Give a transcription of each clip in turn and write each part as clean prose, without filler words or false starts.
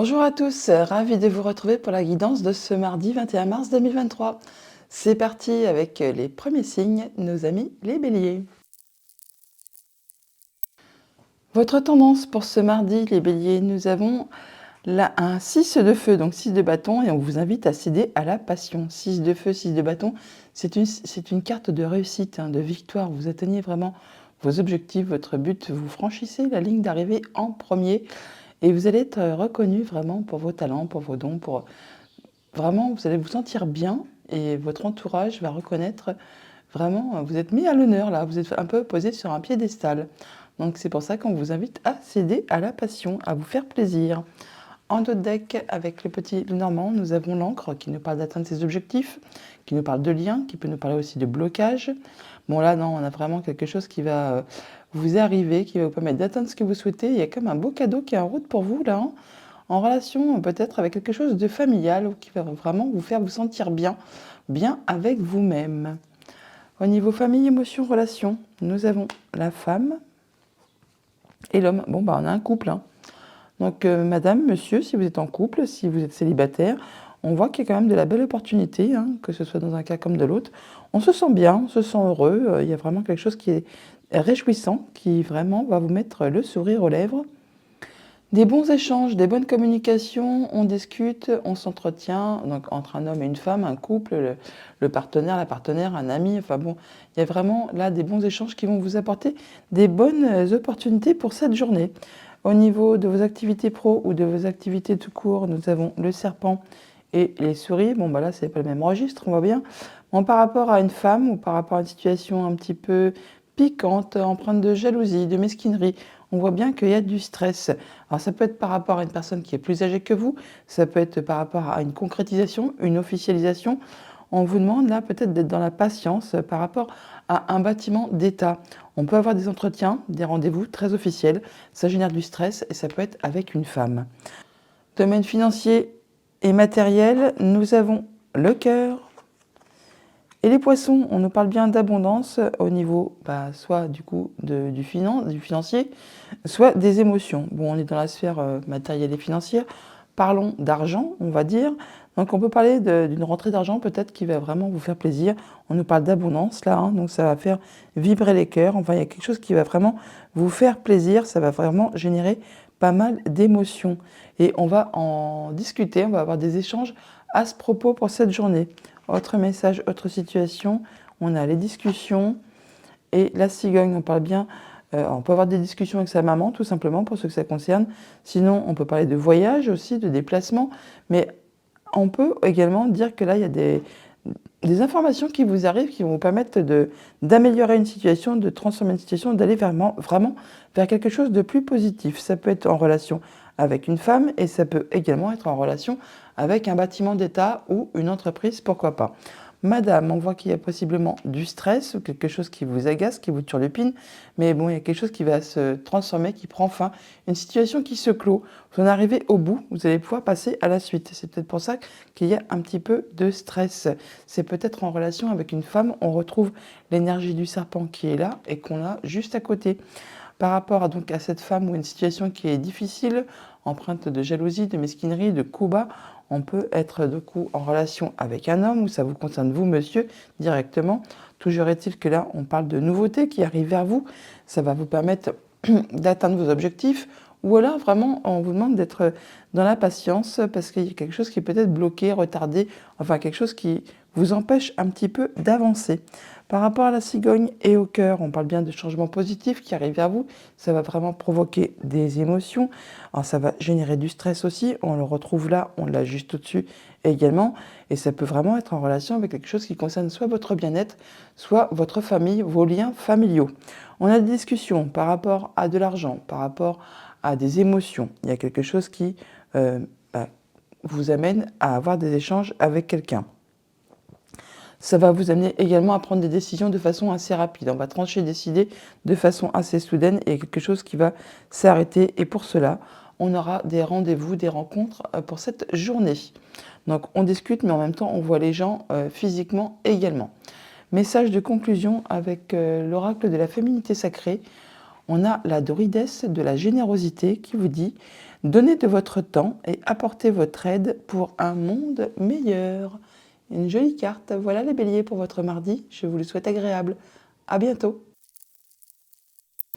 Bonjour à tous, ravi de vous retrouver pour la guidance de ce mardi 21 mars 2023. C'est parti avec les premiers signes, nos amis les béliers. Votre tendance pour ce mardi, les béliers, nous avons là un 6 de feu, donc 6 de bâton, et on vous invite à céder à la passion. 6 de feu, 6 de bâton, c'est une carte de réussite, de victoire. Vous atteignez vraiment vos objectifs, votre but, vous franchissez la ligne d'arrivée en premier. Et vous allez être reconnu vraiment pour vos talents, pour vos dons, pour vraiment, vous allez vous sentir bien et votre entourage va reconnaître vraiment, vous êtes mis à l'honneur là, vous êtes un peu posé sur un piédestal. Donc c'est pour ça qu'on vous invite à céder à la passion, à vous faire plaisir. En dos de deck, avec le petit Lenormand, nous avons l'encre qui nous parle d'atteindre ses objectifs, qui nous parle de liens, qui peut nous parler aussi de blocage. Bon là, non, on a vraiment quelque chose qui va vous arriver, qui va vous permettre d'atteindre ce que vous souhaitez. Il y a comme un beau cadeau qui est en route pour vous là, en relation peut-être avec quelque chose de familial ou qui va vraiment vous faire vous sentir bien, bien avec vous-même. Au niveau famille, émotion, relation, nous avons la femme et l'homme. Bon, on a un couple. Donc, madame, monsieur, si vous êtes en couple, si vous êtes célibataire, on voit qu'il y a quand même de la belle opportunité, que ce soit dans un cas comme de l'autre. On se sent bien, on se sent heureux. Il y a vraiment quelque chose qui est réjouissant, qui vraiment va vous mettre le sourire aux lèvres. Des bons échanges, des bonnes communications, on discute, on s'entretient, donc entre un homme et une femme, un couple, le partenaire, la partenaire, un ami, enfin bon, il y a vraiment là des bons échanges qui vont vous apporter des bonnes opportunités pour cette journée. Au niveau de vos activités pro ou de vos activités tout court, nous avons le serpent et les souris. Bon, là, c'est pas le même registre, on voit bien. Bon, par rapport à une femme ou par rapport à une situation un petit peu piquante, empreinte de jalousie, de mesquinerie, on voit bien qu'il y a du stress. Alors ça peut être par rapport à une personne qui est plus âgée que vous, ça peut être par rapport à une concrétisation, une officialisation. On vous demande là peut-être d'être dans la patience par rapport à un bâtiment d'État. On peut avoir des entretiens, des rendez-vous très officiels, ça génère du stress et ça peut être avec une femme. Domaine financier et matériel, nous avons le cœur. Et les poissons, on nous parle bien d'abondance au niveau soit du coup du financier, soit des émotions. Bon, on est dans la sphère matérielle et financière. Parlons d'argent, on va dire. Donc on peut parler d'une rentrée d'argent peut-être qui va vraiment vous faire plaisir. On nous parle d'abondance là, donc ça va faire vibrer les cœurs. Enfin, il y a quelque chose qui va vraiment vous faire plaisir. Ça va vraiment générer pas mal d'émotions. Et on va en discuter, on va avoir des échanges à ce propos pour cette journée. Autre message, autre situation, on a les discussions et la cigogne, on parle bien, on peut avoir des discussions avec sa maman tout simplement pour ceux que ça concerne. Sinon, on peut parler de voyage aussi, de déplacement, mais on peut également dire que là, il y a des informations qui vous arrivent qui vont vous permettre d'améliorer une situation, de transformer une situation, d'aller vraiment vers quelque chose de plus positif. Ça peut être en relation avec une femme et ça peut également être en relation avec un bâtiment d'État ou une entreprise, pourquoi pas. Madame, on voit qu'il y a possiblement du stress ou quelque chose qui vous agace, qui vous turlupine, mais bon, il y a quelque chose qui va se transformer, qui prend fin, une situation qui se clôt. Vous en arrivez au bout, vous allez pouvoir passer à la suite. C'est peut-être pour ça qu'il y a un petit peu de stress. C'est peut-être en relation avec une femme, on retrouve l'énergie du serpent qui est là et qu'on a juste à côté. Par rapport à cette femme ou une situation qui est difficile, empreinte de jalousie, de mesquinerie, de coups bas, on peut être de coup en relation avec un homme ou ça vous concerne vous, monsieur, directement. Toujours est-il que là, on parle de nouveautés qui arrivent vers vous. Ça va vous permettre d'atteindre vos objectifs. Ou alors, vraiment, on vous demande d'être dans la patience parce qu'il y a quelque chose qui peut être bloqué, retardé, enfin quelque chose qui vous empêche un petit peu d'avancer. Par rapport à la cigogne et au cœur, on parle bien de changements positifs qui arrivent vers vous. Ça va vraiment provoquer des émotions. Alors, ça va générer du stress aussi. On le retrouve là, on l'a juste au-dessus également. Et ça peut vraiment être en relation avec quelque chose qui concerne soit votre bien-être, soit votre famille, vos liens familiaux. On a des discussions par rapport à de l'argent, par rapport à des émotions. Il y a quelque chose qui vous amène à avoir des échanges avec quelqu'un. Ça va vous amener également à prendre des décisions de façon assez rapide. On va trancher, décider de façon assez soudaine et quelque chose qui va s'arrêter. Et pour cela, on aura des rendez-vous, des rencontres pour cette journée. Donc on discute, mais en même temps, on voit les gens physiquement également. Message de conclusion avec l'oracle de la féminité sacrée. on a la druidesse de la générosité qui vous dit « Donnez de votre temps et apportez votre aide pour un monde meilleur ». Une jolie carte. Voilà les béliers pour votre mardi. Je vous le souhaite agréable. À bientôt.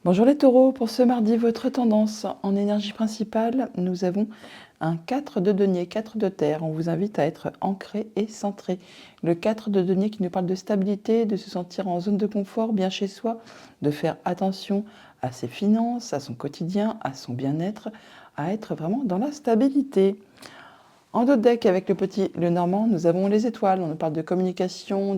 Bonjour les taureaux, pour ce mardi, votre tendance en énergie principale, nous avons un 4 de denier, 4 de terre. On vous invite à être ancré et centré. Le 4 de denier qui nous parle de stabilité, de se sentir en zone de confort, bien chez soi, de faire attention à ses finances, à son quotidien, à son bien-être, à être vraiment dans la stabilité. En dos de deck, avec le petit le normand, nous avons les étoiles. On nous parle de communication,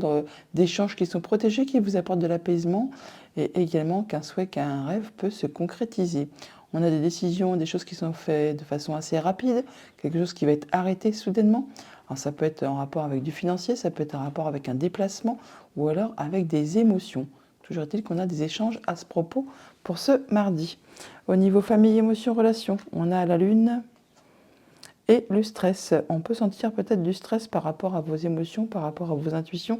d'échanges qui sont protégés, qui vous apportent de l'apaisement, et également qu'un souhait, qu'un rêve peut se concrétiser. On a des décisions, des choses qui sont faites de façon assez rapide, quelque chose qui va être arrêté soudainement. Alors ça peut être en rapport avec du financier, ça peut être en rapport avec un déplacement, ou alors avec des émotions. Toujours est-il qu'on a des échanges à ce propos pour ce mardi. Au niveau famille, émotions, relations, on a la lune et le stress. On peut sentir peut-être du stress par rapport à vos émotions, par rapport à vos intuitions.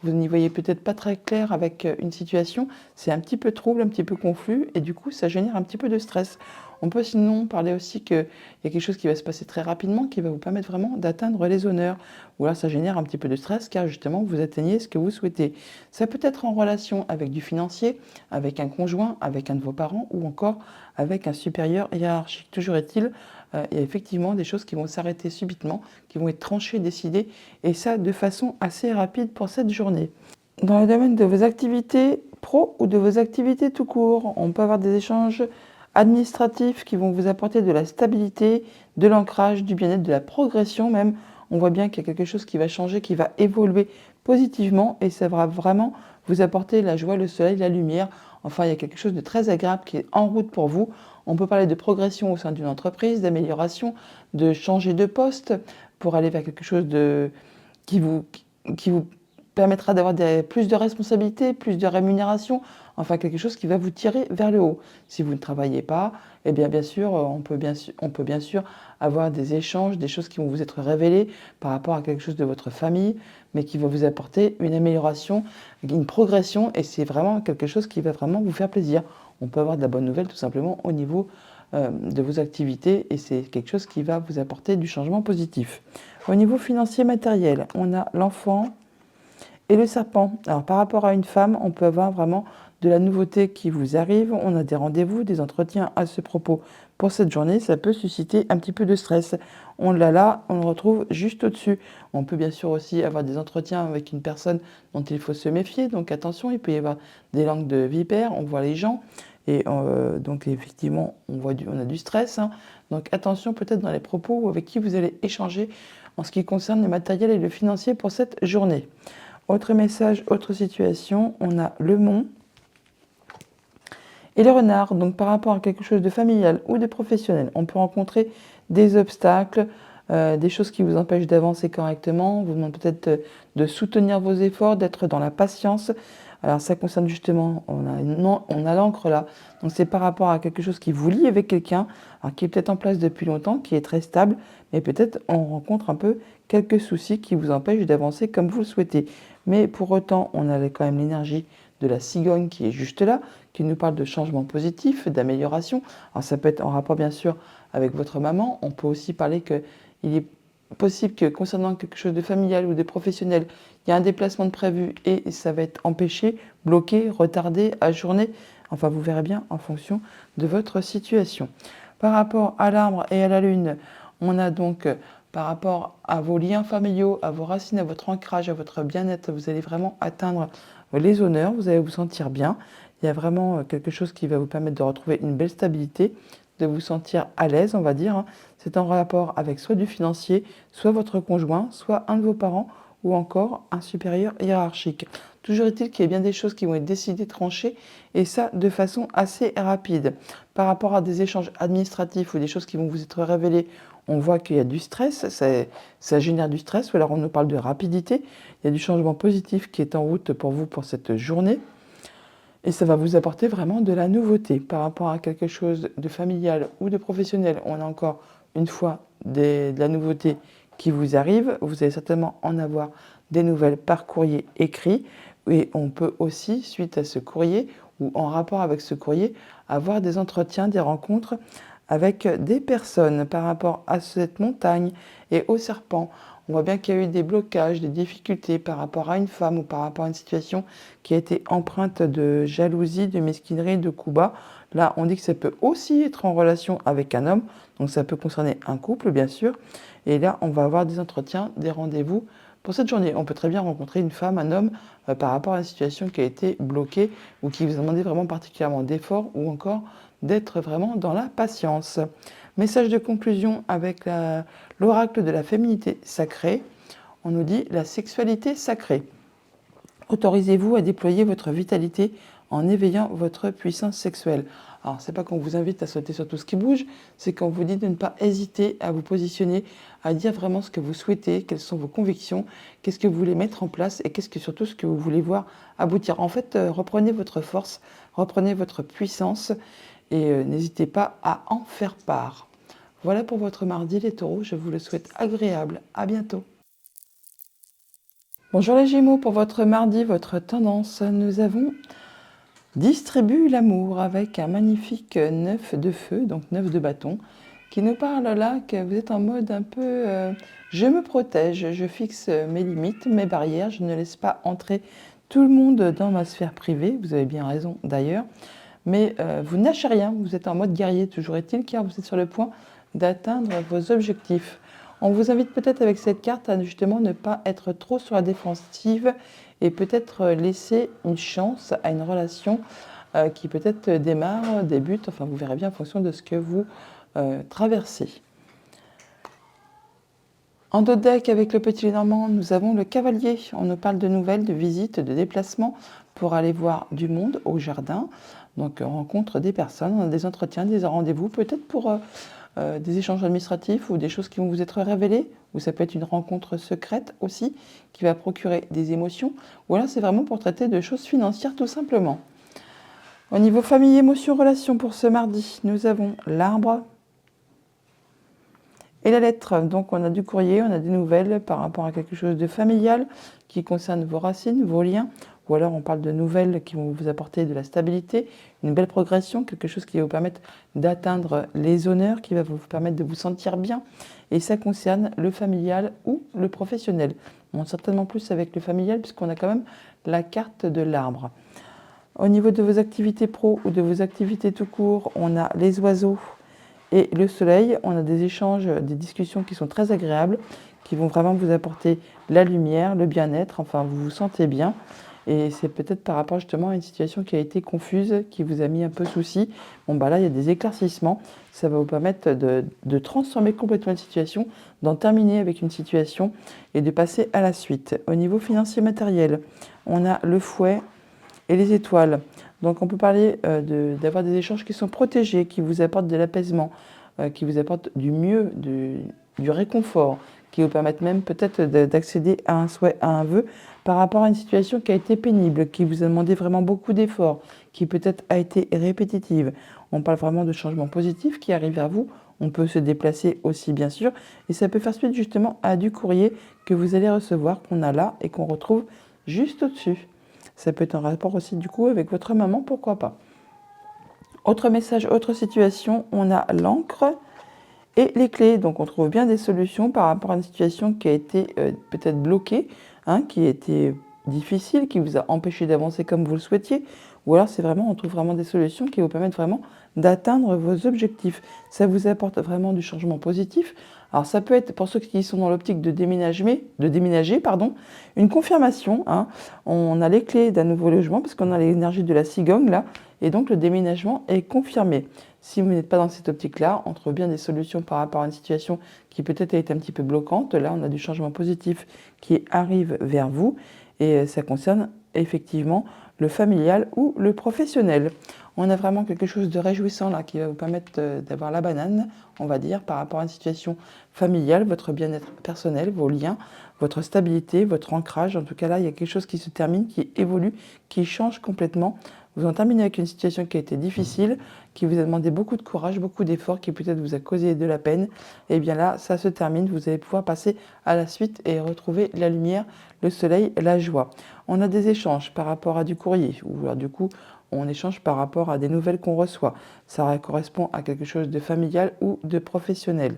Vous n'y voyez peut-être pas très clair avec une situation. C'est un petit peu trouble, un petit peu confus, et du coup, ça génère un petit peu de stress. On peut sinon parler aussi qu'il y a quelque chose qui va se passer très rapidement, qui va vous permettre vraiment d'atteindre les honneurs. Ou alors ça génère un petit peu de stress, car justement, vous atteignez ce que vous souhaitez. Ça peut être en relation avec du financier, avec un conjoint, avec un de vos parents, ou encore avec un supérieur hiérarchique. Toujours est-il, il y a effectivement des choses qui vont s'arrêter subitement, qui vont être tranchées, décidées, et ça de façon assez rapide pour cette journée. Dans le domaine de vos activités pro ou de vos activités tout court, on peut avoir des échanges administratifs qui vont vous apporter de la stabilité, de l'ancrage, du bien-être, de la progression même. On voit bien qu'il y a quelque chose qui va changer, qui va évoluer positivement, et ça va vraiment vous apporter la joie, le soleil, la lumière. Enfin, il y a quelque chose de très agréable qui est en route pour vous. On peut parler de progression au sein d'une entreprise, d'amélioration, de changer de poste pour aller vers quelque chose qui vous permettra d'avoir plus de responsabilités, plus de rémunération, enfin quelque chose qui va vous tirer vers le haut. Si vous ne travaillez pas, eh bien sûr, on peut bien sûr avoir des échanges, des choses qui vont vous être révélées par rapport à quelque chose de votre famille, mais qui va vous apporter une amélioration, une progression, et c'est vraiment quelque chose qui va vraiment vous faire plaisir. On peut avoir de la bonne nouvelle tout simplement au niveau de vos activités, et c'est quelque chose qui va vous apporter du changement positif. Au niveau financier matériel, on a l'enfant et le serpent. Alors par rapport à une femme, on peut avoir vraiment de la nouveauté qui vous arrive. On a des rendez-vous, des entretiens à ce propos pour cette journée. Ça peut susciter un petit peu de stress. On l'a là, on le retrouve juste au-dessus. On peut bien sûr aussi avoir des entretiens avec une personne dont il faut se méfier. Donc attention, il peut y avoir des langues de vipère, on voit les gens. Et donc effectivement, on a du stress. Hein. Donc attention peut-être dans les propos avec qui vous allez échanger en ce qui concerne le matériel et le financier pour cette journée. Autre message, autre situation, on a le mont et le renard. Donc par rapport à quelque chose de familial ou de professionnel, on peut rencontrer des obstacles, des choses qui vous empêchent d'avancer correctement. On vous demande peut-être de soutenir vos efforts, d'être dans la patience. Alors ça concerne justement, on a l'encre là, donc c'est par rapport à quelque chose qui vous lie avec quelqu'un, qui est peut-être en place depuis longtemps, qui est très stable, mais peut-être on rencontre un peu quelques soucis qui vous empêchent d'avancer comme vous le souhaitez. Mais pour autant, on a quand même l'énergie de la cigogne qui est juste là, qui nous parle de changement positif, d'amélioration. Alors ça peut être en rapport bien sûr avec votre maman, on peut aussi parler qu'il est possible que concernant quelque chose de familial ou de professionnel, il y a un déplacement de prévu et ça va être empêché, bloqué, retardé, ajourné. Enfin, vous verrez bien en fonction de votre situation. Par rapport à l'arbre et à la lune, on a donc par rapport à vos liens familiaux, à vos racines, à votre ancrage, à votre bien-être, vous allez vraiment atteindre les honneurs, vous allez vous sentir bien. Il y a vraiment quelque chose qui va vous permettre de retrouver une belle stabilité, de vous sentir à l'aise, on va dire. Hein. C'est en rapport avec soit du financier, soit votre conjoint, soit un de vos parents, ou encore un supérieur hiérarchique. Toujours est-il qu'il y a bien des choses qui vont être décidées, tranchées, et ça de façon assez rapide. Par rapport à des échanges administratifs ou des choses qui vont vous être révélées, on voit qu'il y a du stress, ça génère du stress, ou alors on nous parle de rapidité. Il y a du changement positif qui est en route pour vous pour cette journée. Et ça va vous apporter vraiment de la nouveauté. Par rapport à quelque chose de familial ou de professionnel, on a encore une fois de la nouveauté qui vous arrive. Vous allez certainement en avoir des nouvelles par courrier écrit. Et on peut aussi, suite à ce courrier ou en rapport avec ce courrier, avoir des entretiens, des rencontres avec des personnes par rapport à cette montagne et au serpent. On voit bien qu'il y a eu des blocages, des difficultés par rapport à une femme ou par rapport à une situation qui a été empreinte de jalousie, de mesquinerie, de coups bas. Là, on dit que ça peut aussi être en relation avec un homme, donc ça peut concerner un couple, bien sûr. Et là, on va avoir des entretiens, des rendez-vous pour cette journée. On peut très bien rencontrer une femme, un homme, par rapport à une situation qui a été bloquée ou qui vous a demandé vraiment particulièrement d'efforts ou encore d'être vraiment dans la patience. Message de conclusion avec l'oracle de la féminité sacrée. On nous dit la sexualité sacrée. Autorisez-vous à déployer votre vitalité en éveillant votre puissance sexuelle. Alors, c'est pas qu'on vous invite à sauter sur tout ce qui bouge, c'est qu'on vous dit de ne pas hésiter à vous positionner, à dire vraiment ce que vous souhaitez, quelles sont vos convictions, qu'est-ce que vous voulez mettre en place et qu'est-ce que surtout ce que vous voulez voir aboutir. En fait, reprenez votre force, reprenez votre puissance et n'hésitez pas à en faire part. Voilà pour votre mardi les taureaux, je vous le souhaite agréable. À bientôt. Bonjour les Gémeaux, pour votre mardi, votre tendance, nous avons distribue l'amour avec un magnifique 9 de feu, donc 9 de bâton, qui nous parle là que vous êtes en mode un peu je me protège, je fixe mes limites, mes barrières, je ne laisse pas entrer tout le monde dans ma sphère privée, vous avez bien raison d'ailleurs, mais vous ne lâchez rien, vous êtes en mode guerrier, toujours est-il, car vous êtes sur le point d'atteindre vos objectifs. On vous invite peut-être avec cette carte à justement ne pas être trop sur la défensive et peut-être laisser une chance à une relation qui peut-être démarre, débute, enfin vous verrez bien en fonction de ce que vous traversez. En dos de deck avec le petit Lénormand, nous avons le cavalier. On nous parle de nouvelles, de visites, de déplacements pour aller voir du monde au jardin. Donc on rencontre des personnes, on a des entretiens, des rendez-vous, peut-être pour des échanges administratifs ou des choses qui vont vous être révélées, ou ça peut être une rencontre secrète aussi qui va procurer des émotions, ou alors c'est vraiment pour traiter de choses financières tout simplement. Au niveau famille, émotions, relations pour ce mardi, nous avons l'arbre et la lettre. Donc on a du courrier, on a des nouvelles par rapport à quelque chose de familial qui concerne vos racines, vos liens, ou alors on parle de nouvelles qui vont vous apporter de la stabilité, une belle progression, quelque chose qui va vous permettre d'atteindre les honneurs, qui va vous permettre de vous sentir bien. Et ça concerne le familial ou le professionnel. Bon, certainement plus avec le familial puisqu'on a quand même la carte de l'arbre. Au niveau de vos activités pro ou de vos activités tout court, on a les oiseaux et le soleil. On a des échanges, des discussions qui sont très agréables, qui vont vraiment vous apporter la lumière, le bien-être, enfin vous vous sentez bien. Et c'est peut-être par rapport justement à une situation qui a été confuse, qui vous a mis un peu souci. Bon bah là, il y a des éclaircissements. Ça va vous permettre de transformer complètement une situation, d'en terminer avec une situation et de passer à la suite. Au niveau financier matériel, on a le fouet et les étoiles. Donc on peut parler d'avoir des échanges qui sont protégés, qui vous apportent de l'apaisement, qui vous apportent du mieux, du réconfort, qui vous permettent même peut-être d'accéder à un souhait, à un vœu, par rapport à une situation qui a été pénible, qui vous a demandé vraiment beaucoup d'efforts, qui peut-être a été répétitive. On parle vraiment de changements positifs qui arrivent à vous. On peut se déplacer aussi, bien sûr, et ça peut faire suite justement à du courrier que vous allez recevoir, qu'on a là et qu'on retrouve juste au-dessus. Ça peut être un rapport aussi du coup avec votre maman, pourquoi pas. Autre message, autre situation, on a l'encre et les clés. Donc on trouve bien des solutions par rapport à une situation qui a été peut-être bloquée, qui a été difficile, qui vous a empêché d'avancer comme vous le souhaitiez. Ou alors c'est vraiment, on trouve vraiment des solutions qui vous permettent vraiment d'atteindre vos objectifs. Ça vous apporte vraiment du changement positif. Alors ça peut être, pour ceux qui sont dans l'optique de déménager, une confirmation. On a les clés d'un nouveau logement parce qu'on a l'énergie de la cigogne là, et donc le déménagement est confirmé. Si vous n'êtes pas dans cette optique-là, on trouve bien des solutions par rapport à une situation qui peut-être a été un petit peu bloquante. Là, on a du changement positif qui arrive vers vous et ça concerne effectivement le familial ou le professionnel. On a vraiment quelque chose de réjouissant là qui va vous permettre d'avoir la banane, on va dire, par rapport à une situation familiale, votre bien-être personnel, vos liens, votre stabilité, votre ancrage. En tout cas là, il y a quelque chose qui se termine, qui évolue, qui change complètement. Vous en terminez avec une situation qui a été difficile, qui vous a demandé beaucoup de courage, beaucoup d'efforts, qui peut-être vous a causé de la peine. Et bien là, ça se termine, vous allez pouvoir passer à la suite et retrouver la lumière, le soleil, la joie. On a des échanges par rapport à du courrier, ou alors du coup, on échange par rapport à des nouvelles qu'on reçoit. Ça correspond à quelque chose de familial ou de professionnel.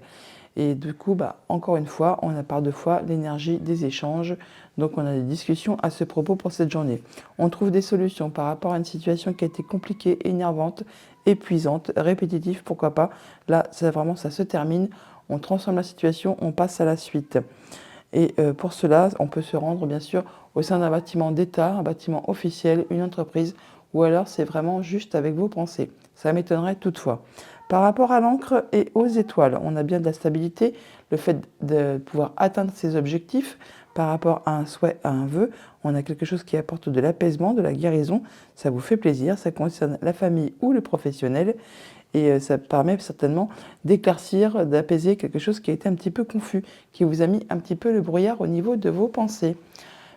Et du coup, encore une fois, on a par deux fois l'énergie des échanges. Donc, on a des discussions à ce propos pour cette journée. On trouve des solutions par rapport à une situation qui a été compliquée, énervante, épuisante, répétitive, pourquoi pas. Là, ça se termine. On transforme la situation, on passe à la suite. Et pour cela, on peut se rendre, bien sûr, au sein d'un bâtiment d'État, un bâtiment officiel, une entreprise, ou alors c'est vraiment juste avec vos pensées. Ça m'étonnerait toutefois. Par rapport à l'encre et aux étoiles, on a bien de la stabilité, le fait de pouvoir atteindre ses objectifs par rapport à un souhait, à un vœu. On a quelque chose qui apporte de l'apaisement, de la guérison. Ça vous fait plaisir, ça concerne la famille ou le professionnel. Et ça permet certainement d'éclaircir, d'apaiser quelque chose qui a été un petit peu confus, qui vous a mis un petit peu le brouillard au niveau de vos pensées.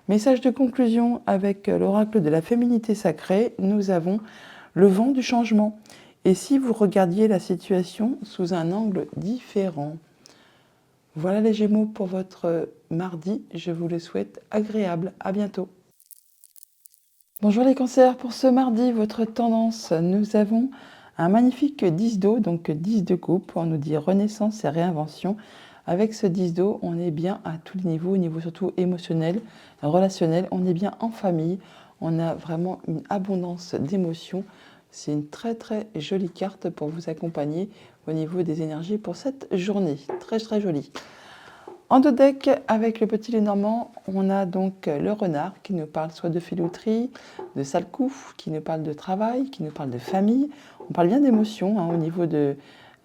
Message de conclusion avec l'oracle de la féminité sacrée, nous avons le vent du changement. Et si vous regardiez la situation sous un angle différent? Voilà les Gémeaux pour votre mardi. Je vous le souhaite agréable. À bientôt. Bonjour les cancers, pour ce mardi, votre tendance, nous avons un magnifique 10 d'eau, donc 10 de coupe, on nous dit renaissance et réinvention. Avec ce 10 d'eau, on est bien à tous les niveaux, au niveau surtout émotionnel, relationnel, on est bien en famille, on a vraiment une abondance d'émotions. C'est une très très jolie carte pour vous accompagner au niveau des énergies pour cette journée, très très jolie. En deux decks, avec le petit Lénormand, on a donc le renard qui nous parle soit de filouterie, de sale coup, qui nous parle de travail, qui nous parle de famille. On parle bien d'émotions au niveau de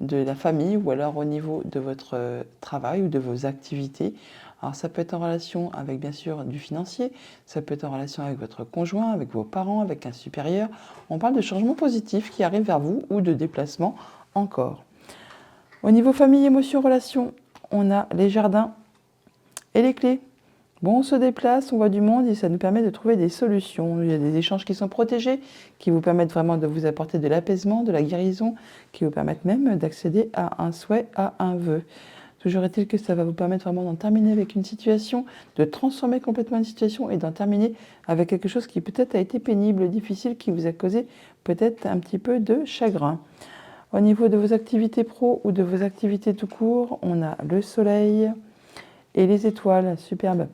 la famille ou alors au niveau de votre travail ou de vos activités. Alors ça peut être en relation avec bien sûr du financier, ça peut être en relation avec votre conjoint, avec vos parents, avec un supérieur. On parle de changements positifs qui arrivent vers vous ou de déplacements encore. Au niveau famille, émotions, relations, on a les jardins et les clés. Bon, on se déplace, on voit du monde et ça nous permet de trouver des solutions. Il y a des échanges qui sont protégés, qui vous permettent vraiment de vous apporter de l'apaisement, de la guérison, qui vous permettent même d'accéder à un souhait, à un vœu. Toujours est-il que ça va vous permettre vraiment d'en terminer avec une situation, de transformer complètement une situation et d'en terminer avec quelque chose qui peut-être a été pénible, difficile, qui vous a causé peut-être un petit peu de chagrin. Au niveau de vos activités pro ou de vos activités tout court, on a le soleil et les étoiles, superbe.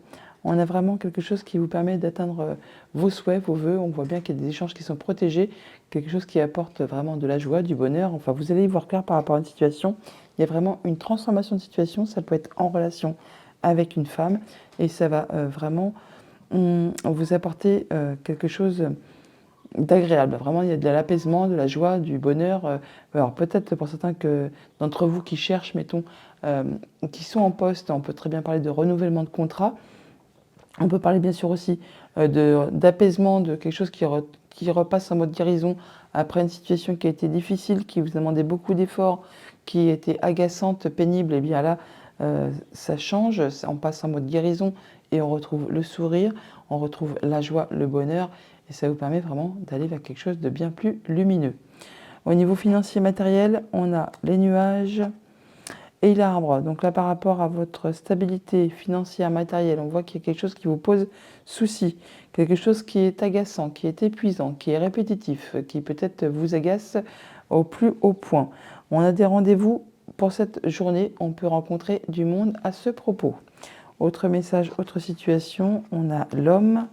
On a vraiment quelque chose qui vous permet d'atteindre vos souhaits, vos vœux. On voit bien qu'il y a des échanges qui sont protégés, quelque chose qui apporte vraiment de la joie, du bonheur. Enfin, vous allez y voir clair par rapport à une situation. Il y a vraiment une transformation de situation. Ça peut être en relation avec une femme et ça va vraiment vous apporter quelque chose d'agréable. Vraiment, il y a de l'apaisement, de la joie, du bonheur. Alors peut-être pour certains d'entre vous qui cherchent, mettons, qui sont en poste, on peut très bien parler de renouvellement de contrat. On peut parler bien sûr aussi d'apaisement, de quelque chose qui repasse en mode guérison après une situation qui a été difficile, qui vous a demandé beaucoup d'efforts, qui était agaçante, pénible. Et bien là, ça change, on passe en mode guérison et on retrouve le sourire, on retrouve la joie, le bonheur. Et ça vous permet vraiment d'aller vers quelque chose de bien plus lumineux. Au niveau financier matériel, on a les nuages et l'arbre. Donc là, par rapport à votre stabilité financière matérielle, on voit qu'il y a quelque chose qui vous pose souci, quelque chose qui est agaçant, qui est épuisant, qui est répétitif, qui peut-être vous agace au plus haut point. On a des rendez-vous pour cette journée, on peut rencontrer du monde à ce propos. Autre message, autre situation, on a l'homme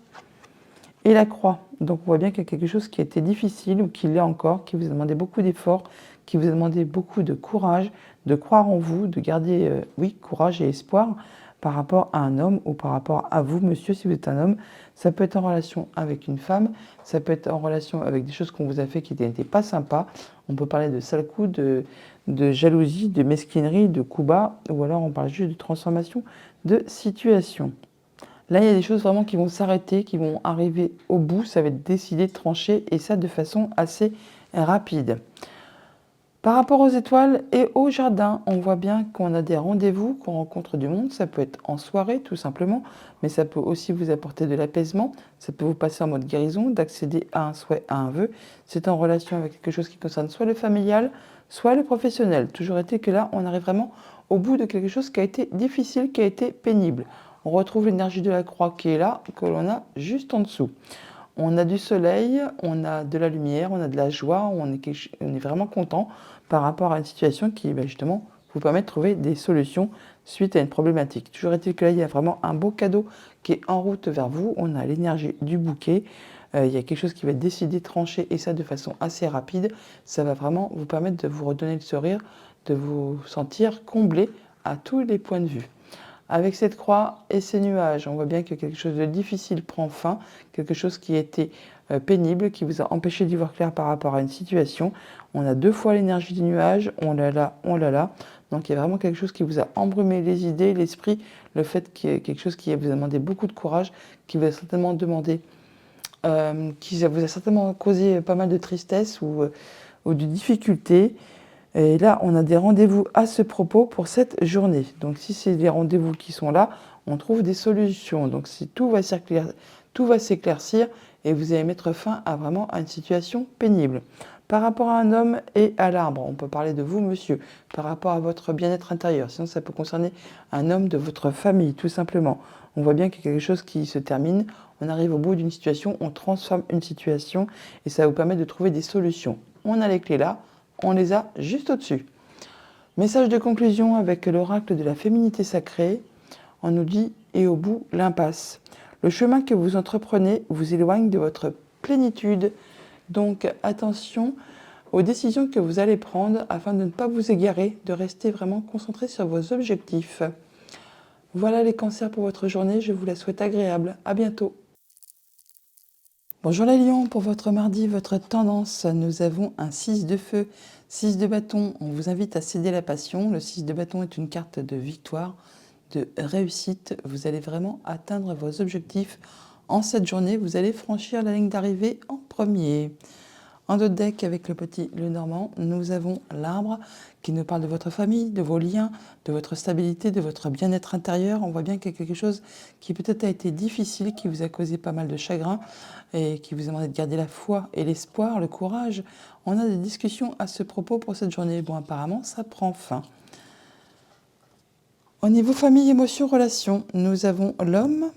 et la croix. Donc on voit bien qu'il y a quelque chose qui a été difficile ou qui l'est encore, qui vous a demandé beaucoup d'efforts, qui vous a demandé beaucoup de courage, de croire en vous, de garder, courage et espoir par rapport à un homme ou par rapport à vous, monsieur, si vous êtes un homme. Ça peut être en relation avec une femme, ça peut être en relation avec des choses qu'on vous a fait qui n'étaient pas sympas. On peut parler de sale coup, de jalousie, de mesquinerie, de coups bas, ou alors on parle juste de transformation de situation. Là, il y a des choses vraiment qui vont s'arrêter, qui vont arriver au bout, ça va être décidé, tranché, et ça de façon assez rapide. Par rapport aux étoiles et au jardin, on voit bien qu'on a des rendez-vous, qu'on rencontre du monde. Ça peut être en soirée, tout simplement, mais ça peut aussi vous apporter de l'apaisement. Ça peut vous passer en mode guérison, d'accéder à un souhait, à un vœu. C'est en relation avec quelque chose qui concerne soit le familial, soit le professionnel. Toujours été que là, on arrive vraiment au bout de quelque chose qui a été difficile, qui a été pénible. On retrouve l'énergie de la croix qui est là, que l'on a juste en dessous. On a du soleil, on a de la lumière, on a de la joie, on est vraiment content par rapport à une situation qui, justement, vous permet de trouver des solutions suite à une problématique. Toujours est-il que là, il y a vraiment un beau cadeau qui est en route vers vous. On a l'énergie du bouquet. Il y a quelque chose qui va être décidé, tranché, et ça de façon assez rapide. Ça va vraiment vous permettre de vous redonner le sourire, de vous sentir comblé à tous les points de vue. Avec cette croix et ces nuages, on voit bien que quelque chose de difficile prend fin, quelque chose qui était pénible, qui vous a empêché d'y voir clair par rapport à une situation. On a 2 fois l'énergie du nuage, on l'a là, on l'a là. Donc il y a vraiment quelque chose qui vous a embrumé les idées, l'esprit, le fait qu'il y ait quelque chose qui vous a demandé beaucoup de courage, qui vous a certainement demandé, qui vous a certainement causé pas mal de tristesse ou de difficultés. Et là, on a des rendez-vous à ce propos pour cette journée. Donc, si c'est des rendez-vous qui sont là, on trouve des solutions. Donc, si tout va s'éclaircir et vous allez mettre fin à vraiment à une situation pénible. Par rapport à un homme et à l'arbre, on peut parler de vous, monsieur, par rapport à votre bien-être intérieur. Sinon, ça peut concerner un homme de votre famille, tout simplement. On voit bien qu'il y a quelque chose qui se termine. On arrive au bout d'une situation, on transforme une situation et ça vous permet de trouver des solutions. On a les clés là. On les a juste au-dessus. Message de conclusion avec l'oracle de la féminité sacrée. On nous dit « et au bout, l'impasse ». Le chemin que vous entreprenez vous éloigne de votre plénitude. Donc attention aux décisions que vous allez prendre afin de ne pas vous égarer, de rester vraiment concentré sur vos objectifs. Voilà les cancers pour votre journée, je vous la souhaite agréable. À bientôt. Bonjour les lions, pour votre mardi, votre tendance, nous avons un 6 de feu, 6 de bâton. On vous invite à céder la passion. Le 6 de bâton est une carte de victoire, de réussite. Vous allez vraiment atteindre vos objectifs. En cette journée, vous allez franchir la ligne d'arrivée en premier. En d'autres deck, avec le petit Lenormand, nous avons l'arbre qui nous parle de votre famille, de vos liens, de votre stabilité, de votre bien-être intérieur. On voit bien qu'il y a quelque chose qui peut-être a été difficile, qui vous a causé pas mal de chagrin et qui vous a demandé de garder la foi et l'espoir, le courage. On a des discussions à ce propos pour cette journée. Bon, apparemment, ça prend fin. Au niveau famille, émotions, relations, nous avons l'homme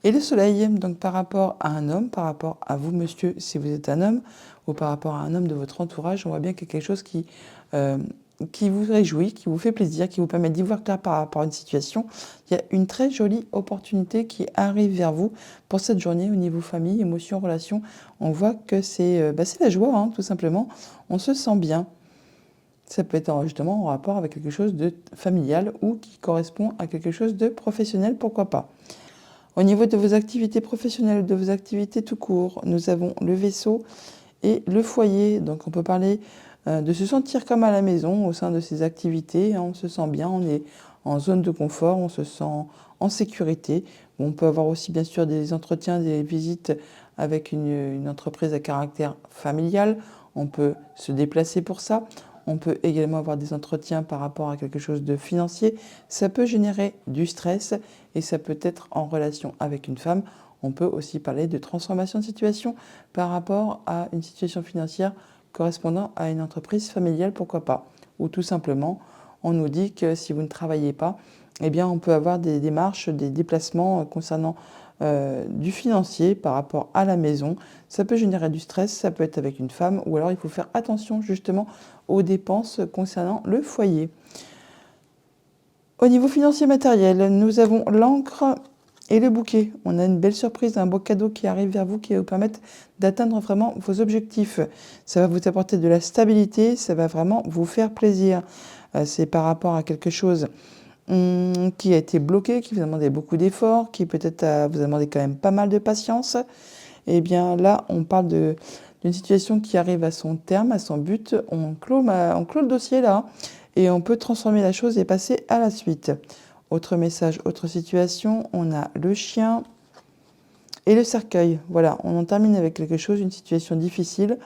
et le soleil. Donc par rapport à un homme, par rapport à vous, monsieur, si vous êtes un homme, ou par rapport à un homme de votre entourage, on voit bien qu'il y a quelque chose qui vous réjouit, qui vous fait plaisir, qui vous permet d'y voir clair par rapport à une situation. Il y a une très jolie opportunité qui arrive vers vous pour cette journée au niveau famille, émotions, relations. On voit que c'est la joie, hein, tout simplement. On se sent bien. Ça peut être justement en rapport avec quelque chose de familial ou qui correspond à quelque chose de professionnel, pourquoi pas. Au niveau de vos activités professionnelles, de vos activités tout court, nous avons le vaisseau et le foyer. Donc on peut parler de se sentir comme à la maison au sein de ces activités. On se sent bien, on est en zone de confort, on se sent en sécurité. On peut avoir aussi bien sûr des entretiens, des visites avec une entreprise à caractère familial. On peut se déplacer pour ça. On peut également avoir des entretiens par rapport à quelque chose de financier. Ça peut générer du stress et ça peut être en relation avec une femme. On peut aussi parler de transformation de situation par rapport à une situation financière correspondant à une entreprise familiale, pourquoi pas. Ou tout simplement, on nous dit que si vous ne travaillez pas, eh bien on peut avoir des démarches, des déplacements concernant du financier par rapport à la maison. Ça peut générer du stress, ça peut être avec une femme, ou alors il faut faire attention justement aux dépenses concernant le foyer. Au niveau financier matériel, nous avons l'encre et le bouquet. On a une belle surprise, un beau cadeau qui arrive vers vous, qui va vous permettre d'atteindre vraiment vos objectifs. Ça va vous apporter de la stabilité, ça va vraiment vous faire plaisir. C'est par rapport à quelque chose qui a été bloqué, qui vous a demandé beaucoup d'efforts, qui peut-être vous a demandé quand même pas mal de patience. Et bien là, on parle d'une situation qui arrive à son terme, à son but. On clôt le dossier là et on peut transformer la chose et passer à la suite. Autre message, autre situation, on a le chien et le cercueil. Voilà, on en termine avec quelque chose, une situation difficile.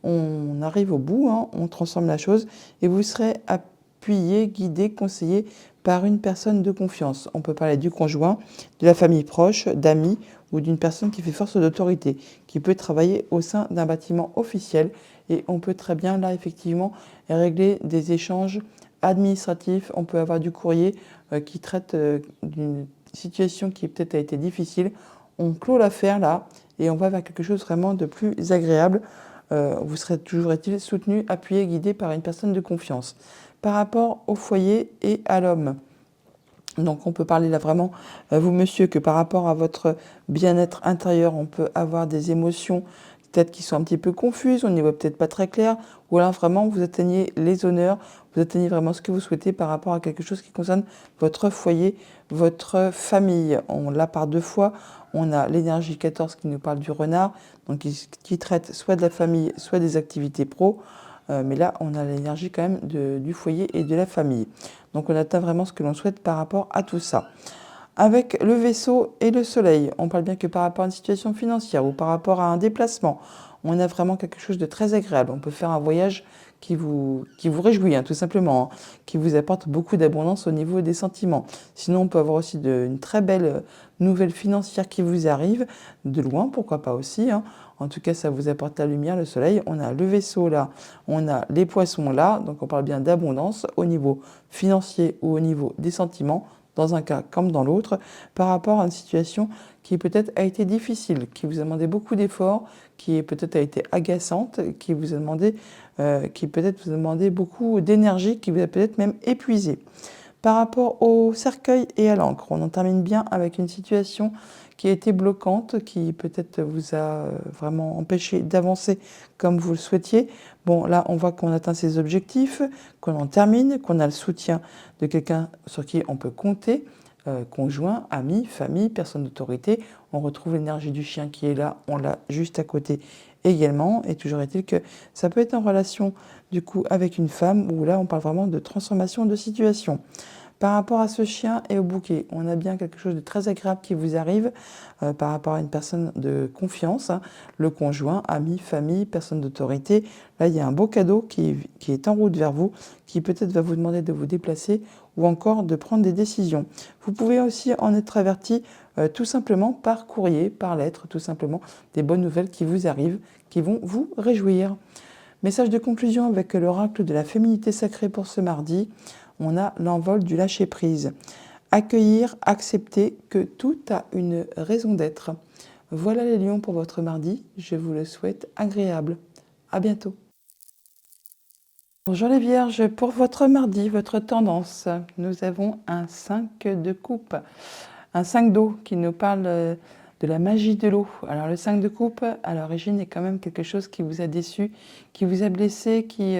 On arrive au bout, hein, on transforme la chose et vous serez appuyé, guidé, conseillé par une personne de confiance. On peut parler du conjoint, de la famille proche, d'amis ou d'une personne qui fait force d'autorité, qui peut travailler au sein d'un bâtiment officiel. Et on peut très bien, là, effectivement, régler des échanges administratifs. On peut avoir du courrier qui traite d'une situation qui peut-être a été difficile. on clôt l'affaire là et on va vers quelque chose vraiment de plus agréable. Vous serez toujours est-il soutenu, appuyé, guidé par une personne de confiance. Par rapport au foyer et à l'homme, donc on peut parler là vraiment, vous monsieur, que par rapport à votre bien-être intérieur, on peut avoir des émotions peut-être qui sont un petit peu confuses, on n'y voit peut-être pas très clair, ou alors vraiment vous atteignez les honneurs, vous atteignez vraiment ce que vous souhaitez par rapport à quelque chose qui concerne votre foyer, votre famille. On l'a par deux fois, on a l'énergie 14 qui nous parle du renard, donc qui traite soit de la famille, soit des activités pro. Mais là, on a l'énergie quand même du foyer et de la famille. Donc on atteint vraiment ce que l'on souhaite par rapport à tout ça. Avec le vaisseau et le soleil, on parle bien que par rapport à une situation financière ou par rapport à un déplacement, on a vraiment quelque chose de très agréable. On peut faire un voyage qui vous réjouit, hein, tout simplement, hein, qui vous apporte beaucoup d'abondance au niveau des sentiments. Sinon, on peut avoir aussi une très belle nouvelle financière qui vous arrive, de loin, pourquoi pas aussi, hein. En tout cas, ça vous apporte la lumière, le soleil. On a le vaisseau là, on a les poissons là, donc on parle bien d'abondance au niveau financier ou au niveau des sentiments, dans un cas comme dans l'autre, par rapport à une situation qui peut-être a été difficile, qui vous a demandé beaucoup d'efforts, qui peut-être a été agaçante, qui vous a demandé, qui peut-être vous a demandé beaucoup d'énergie, qui vous a peut-être même épuisé. Par rapport au cercueil et à l'encre, on en termine bien avec une situation qui a été bloquante, qui peut-être vous a vraiment empêché d'avancer comme vous le souhaitiez. Bon, là, on voit qu'on atteint ses objectifs, qu'on en termine, qu'on a le soutien de quelqu'un sur qui on peut compter, conjoint, ami, famille, personne d'autorité. On retrouve l'énergie du chien qui est là, on l'a juste à côté également. Et toujours est-il que ça peut être en relation du coup avec une femme, où là, on parle vraiment de transformation de situation. Par rapport à ce chien et au bouquet, on a bien quelque chose de très agréable qui vous arrive par rapport à une personne de confiance, hein, le conjoint, ami, famille, personne d'autorité. Là, il y a un beau cadeau qui est en route vers vous, qui peut-être va vous demander de vous déplacer ou encore de prendre des décisions. Vous pouvez aussi en être averti tout simplement par courrier, par lettre, tout simplement, des bonnes nouvelles qui vous arrivent, qui vont vous réjouir. Message de conclusion avec l'oracle de la féminité sacrée pour ce mardi. On a l'envol du lâcher-prise. Accueillir, accepter que tout a une raison d'être. Voilà les lions pour votre mardi. Je vous le souhaite agréable. À bientôt. Bonjour les vierges, pour votre mardi, votre tendance, nous avons un 5 de coupe. Un 5 d'eau qui nous parle de la magie de l'eau. Alors le 5 de coupe, à l'origine, est quand même quelque chose qui vous a déçu, qui vous a blessé, qui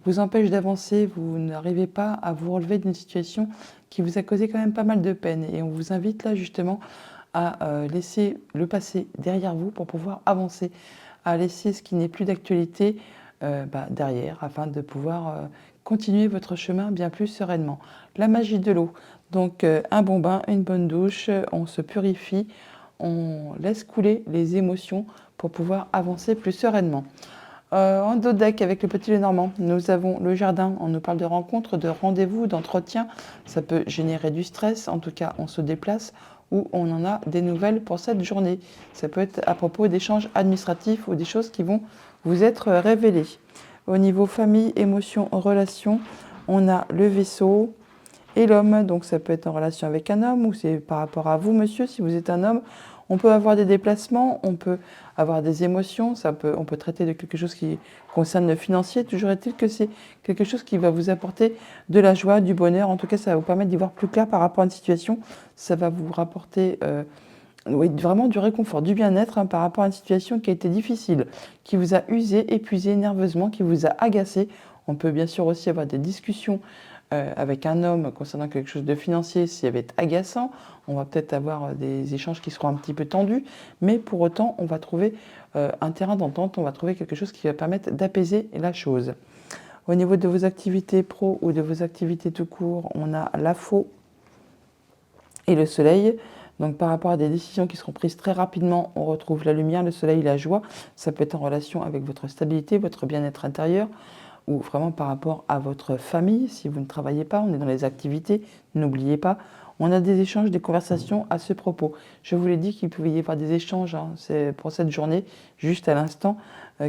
vous empêche d'avancer. Vous n'arrivez pas à vous relever d'une situation qui vous a causé quand même pas mal de peine. Et on vous invite là justement à laisser le passé derrière vous pour pouvoir avancer, à laisser ce qui n'est plus d'actualité derrière, afin de pouvoir continuer votre chemin bien plus sereinement. La magie de l'eau. Donc un bon bain, une bonne douche, on se purifie, on laisse couler les émotions pour pouvoir avancer plus sereinement. En dos deck avec le petit Lenormand, nous avons le jardin, on nous parle de rencontres, de rendez-vous, d'entretien. Ça peut générer du stress, en tout cas on se déplace ou on en a des nouvelles pour cette journée. Ça peut être à propos d'échanges administratifs ou des choses qui vont vous être révélées. Au niveau famille, émotions, relations, on a le vaisseau, et l'homme, donc ça peut être en relation avec un homme ou c'est par rapport à vous, monsieur, si vous êtes un homme. On peut avoir des déplacements, on peut avoir des émotions, on peut traiter de quelque chose qui concerne le financier. Toujours est-il que c'est quelque chose qui va vous apporter de la joie, du bonheur. En tout cas, ça va vous permettre d'y voir plus clair par rapport à une situation. Ça va vous rapporter oui, vraiment du réconfort, du bien-être par rapport à une situation qui a été difficile, qui vous a usé, épuisé nerveusement, qui vous a agacé. On peut bien sûr aussi avoir des discussions avec un homme concernant quelque chose de financier, s'il va être agaçant, on va peut-être avoir des échanges qui seront un petit peu tendus, mais pour autant, on va trouver un terrain d'entente, on va trouver quelque chose qui va permettre d'apaiser la chose. Au niveau de vos activités pro ou de vos activités tout court, on a la faux et le soleil. Donc par rapport à des décisions qui seront prises très rapidement, on retrouve la lumière, le soleil, la joie. Ça peut être en relation avec votre stabilité, votre bien-être intérieur, ou vraiment par rapport à votre famille, si vous ne travaillez pas, on est dans les activités, n'oubliez pas, on a des échanges, des conversations à ce propos. Je vous l'ai dit qu'il pouvait y avoir des échanges c'est pour cette journée, juste à l'instant,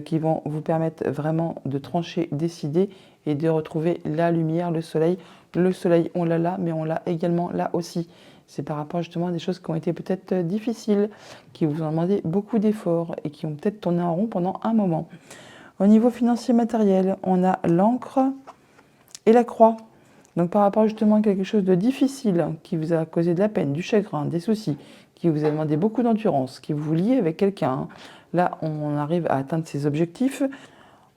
qui vont vous permettre vraiment de trancher, décider et de retrouver la lumière, le soleil. Le soleil, on l'a là, mais on l'a également là aussi. C'est par rapport justement à des choses qui ont été peut-être difficiles, qui vous ont demandé beaucoup d'efforts et qui ont peut-être tourné en rond pendant un moment. Au niveau financier matériel, on a l'encre et la croix. Donc par rapport justement à quelque chose de difficile qui vous a causé de la peine, du chagrin, des soucis, qui vous a demandé beaucoup d'endurance, qui vous lie avec quelqu'un, là on arrive à atteindre ses objectifs.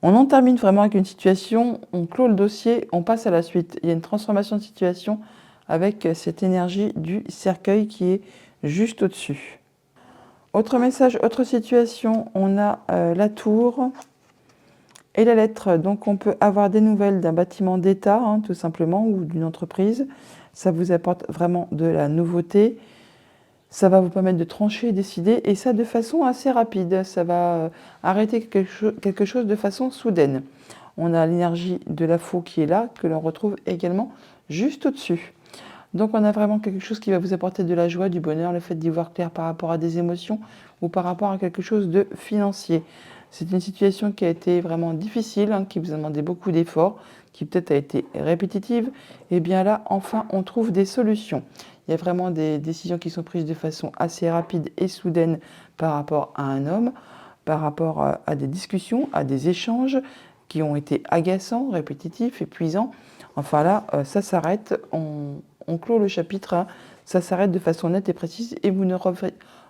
On en termine vraiment avec une situation, on clôt le dossier, on passe à la suite. Il y a une transformation de situation avec cette énergie du cercueil qui est juste au-dessus. Autre message, autre situation, on a la tour et la lettre. Donc on peut avoir des nouvelles d'un bâtiment d'État, hein, tout simplement, ou d'une entreprise. Ça vous apporte vraiment de la nouveauté. Ça va vous permettre de trancher, décider, et ça de façon assez rapide. Ça va arrêter quelque chose de façon soudaine. On a l'énergie de la faux qui est là, que l'on retrouve également juste au-dessus. Donc on a vraiment quelque chose qui va vous apporter de la joie, du bonheur, le fait d'y voir clair par rapport à des émotions ou par rapport à quelque chose de financier. C'est une situation qui a été vraiment difficile, hein, qui vous a demandé beaucoup d'efforts, qui peut-être a été répétitive. Et bien là, enfin, on trouve des solutions. Il y a vraiment des décisions qui sont prises de façon assez rapide et soudaine par rapport à un homme, par rapport à des discussions, à des échanges qui ont été agaçants, répétitifs, épuisants. Enfin là, ça s'arrête, on clôt le chapitre, hein, ça s'arrête de façon nette et précise et vous ne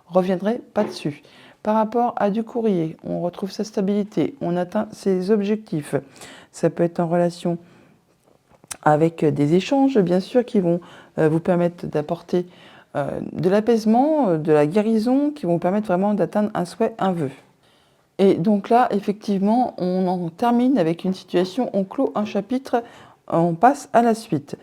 reviendrez pas dessus. Par rapport à du courrier, on retrouve sa stabilité, on atteint ses objectifs. Ça peut être en relation avec des échanges, bien sûr, qui vont vous permettre d'apporter de l'apaisement, de la guérison, qui vont vous permettre vraiment d'atteindre un souhait, un vœu. Et donc là, effectivement, on en termine avec une situation, on clôt un chapitre, on passe à la suite.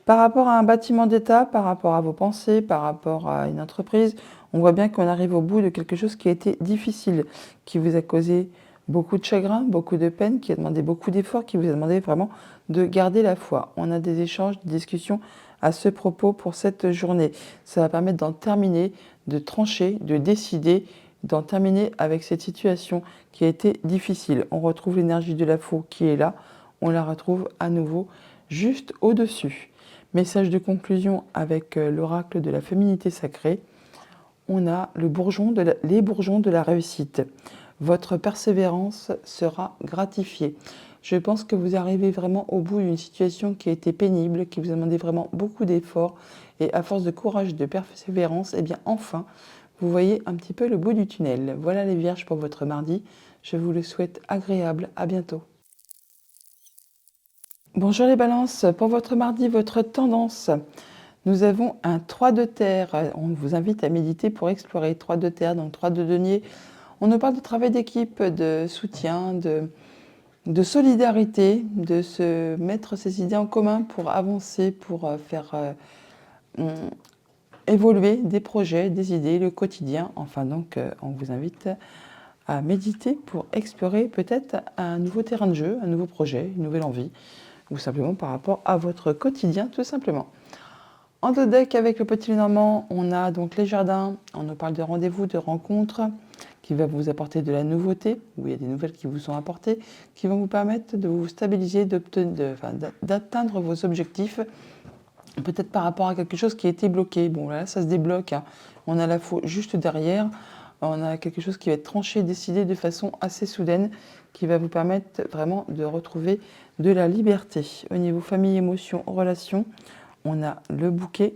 Par rapport à un bâtiment d'État, par rapport à vos pensées, par rapport à une entreprise, on voit bien qu'on arrive au bout de quelque chose qui a été difficile, qui vous a causé beaucoup de chagrin, beaucoup de peine, qui a demandé beaucoup d'efforts, qui vous a demandé vraiment de garder la foi. On a des échanges, des discussions à ce propos pour cette journée. Ça va permettre d'en terminer, de trancher, de décider, d'en terminer avec cette situation qui a été difficile. On retrouve l'énergie de la foi qui est là, on la retrouve à nouveau juste au-dessus. Message de conclusion avec l'oracle de la féminité sacrée. On a les bourgeons de la réussite. Votre persévérance sera gratifiée. Je pense que vous arrivez vraiment au bout d'une situation qui a été pénible, qui vous a demandé vraiment beaucoup d'efforts. Et à force de courage et de persévérance, eh bien enfin, vous voyez un petit peu le bout du tunnel. Voilà les vierges pour votre mardi. Je vous le souhaite agréable. À bientôt. Bonjour les balances, pour votre mardi, votre tendance, nous avons un 3 de terre. On vous invite à méditer pour explorer 3 de terre, donc 3 de denier. On nous parle de travail d'équipe, de soutien, de solidarité, de se mettre ses idées en commun pour avancer, pour faire évoluer des projets, des idées, le quotidien. Enfin donc, on vous invite à méditer pour explorer peut-être un nouveau terrain de jeu, un nouveau projet, une nouvelle envie, ou simplement par rapport à votre quotidien, tout simplement. En deux decks, avec le petit Lenormand, on a donc les jardins. On nous parle de rendez-vous, de rencontres, qui va vous apporter de la nouveauté, où il y a des nouvelles qui vous sont apportées, qui vont vous permettre de vous stabiliser, d'atteindre vos objectifs, peut-être par rapport à quelque chose qui a été bloqué. Bon, là, ça se débloque, hein. On a la faux juste derrière. On a quelque chose qui va être tranché, décidé de façon assez soudaine, qui va vous permettre vraiment de retrouver de la liberté. Au niveau famille, émotions, relations, on a le bouquet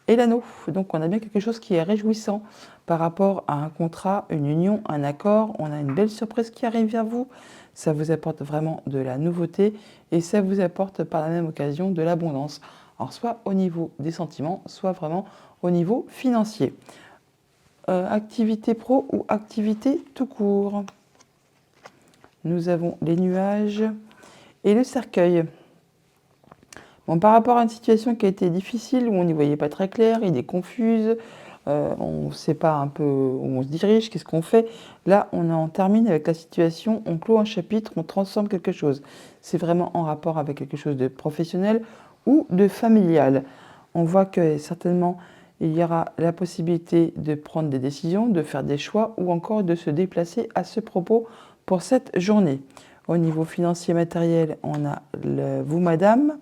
et l'anneau. Donc on a bien quelque chose qui est réjouissant par rapport à un contrat, une union, un accord. On a une belle surprise qui arrive vers vous. Ça vous apporte vraiment de la nouveauté et ça vous apporte par la même occasion de l'abondance. Alors soit au niveau des sentiments, soit vraiment au niveau financier. Activité pro ou activité tout court. Nous avons les nuages et le cercueil. Bon, par rapport à une situation qui a été difficile, où on n'y voyait pas très clair, idée confuse, on ne sait pas un peu où on se dirige, qu'est-ce qu'on fait. Là, on en termine avec la situation, on clôt un chapitre, on transforme quelque chose. C'est vraiment en rapport avec quelque chose de professionnel ou de familial. On voit que certainement, il y aura la possibilité de prendre des décisions, de faire des choix ou encore de se déplacer à ce propos pour cette journée. Au niveau financier matériel, on a vous, madame,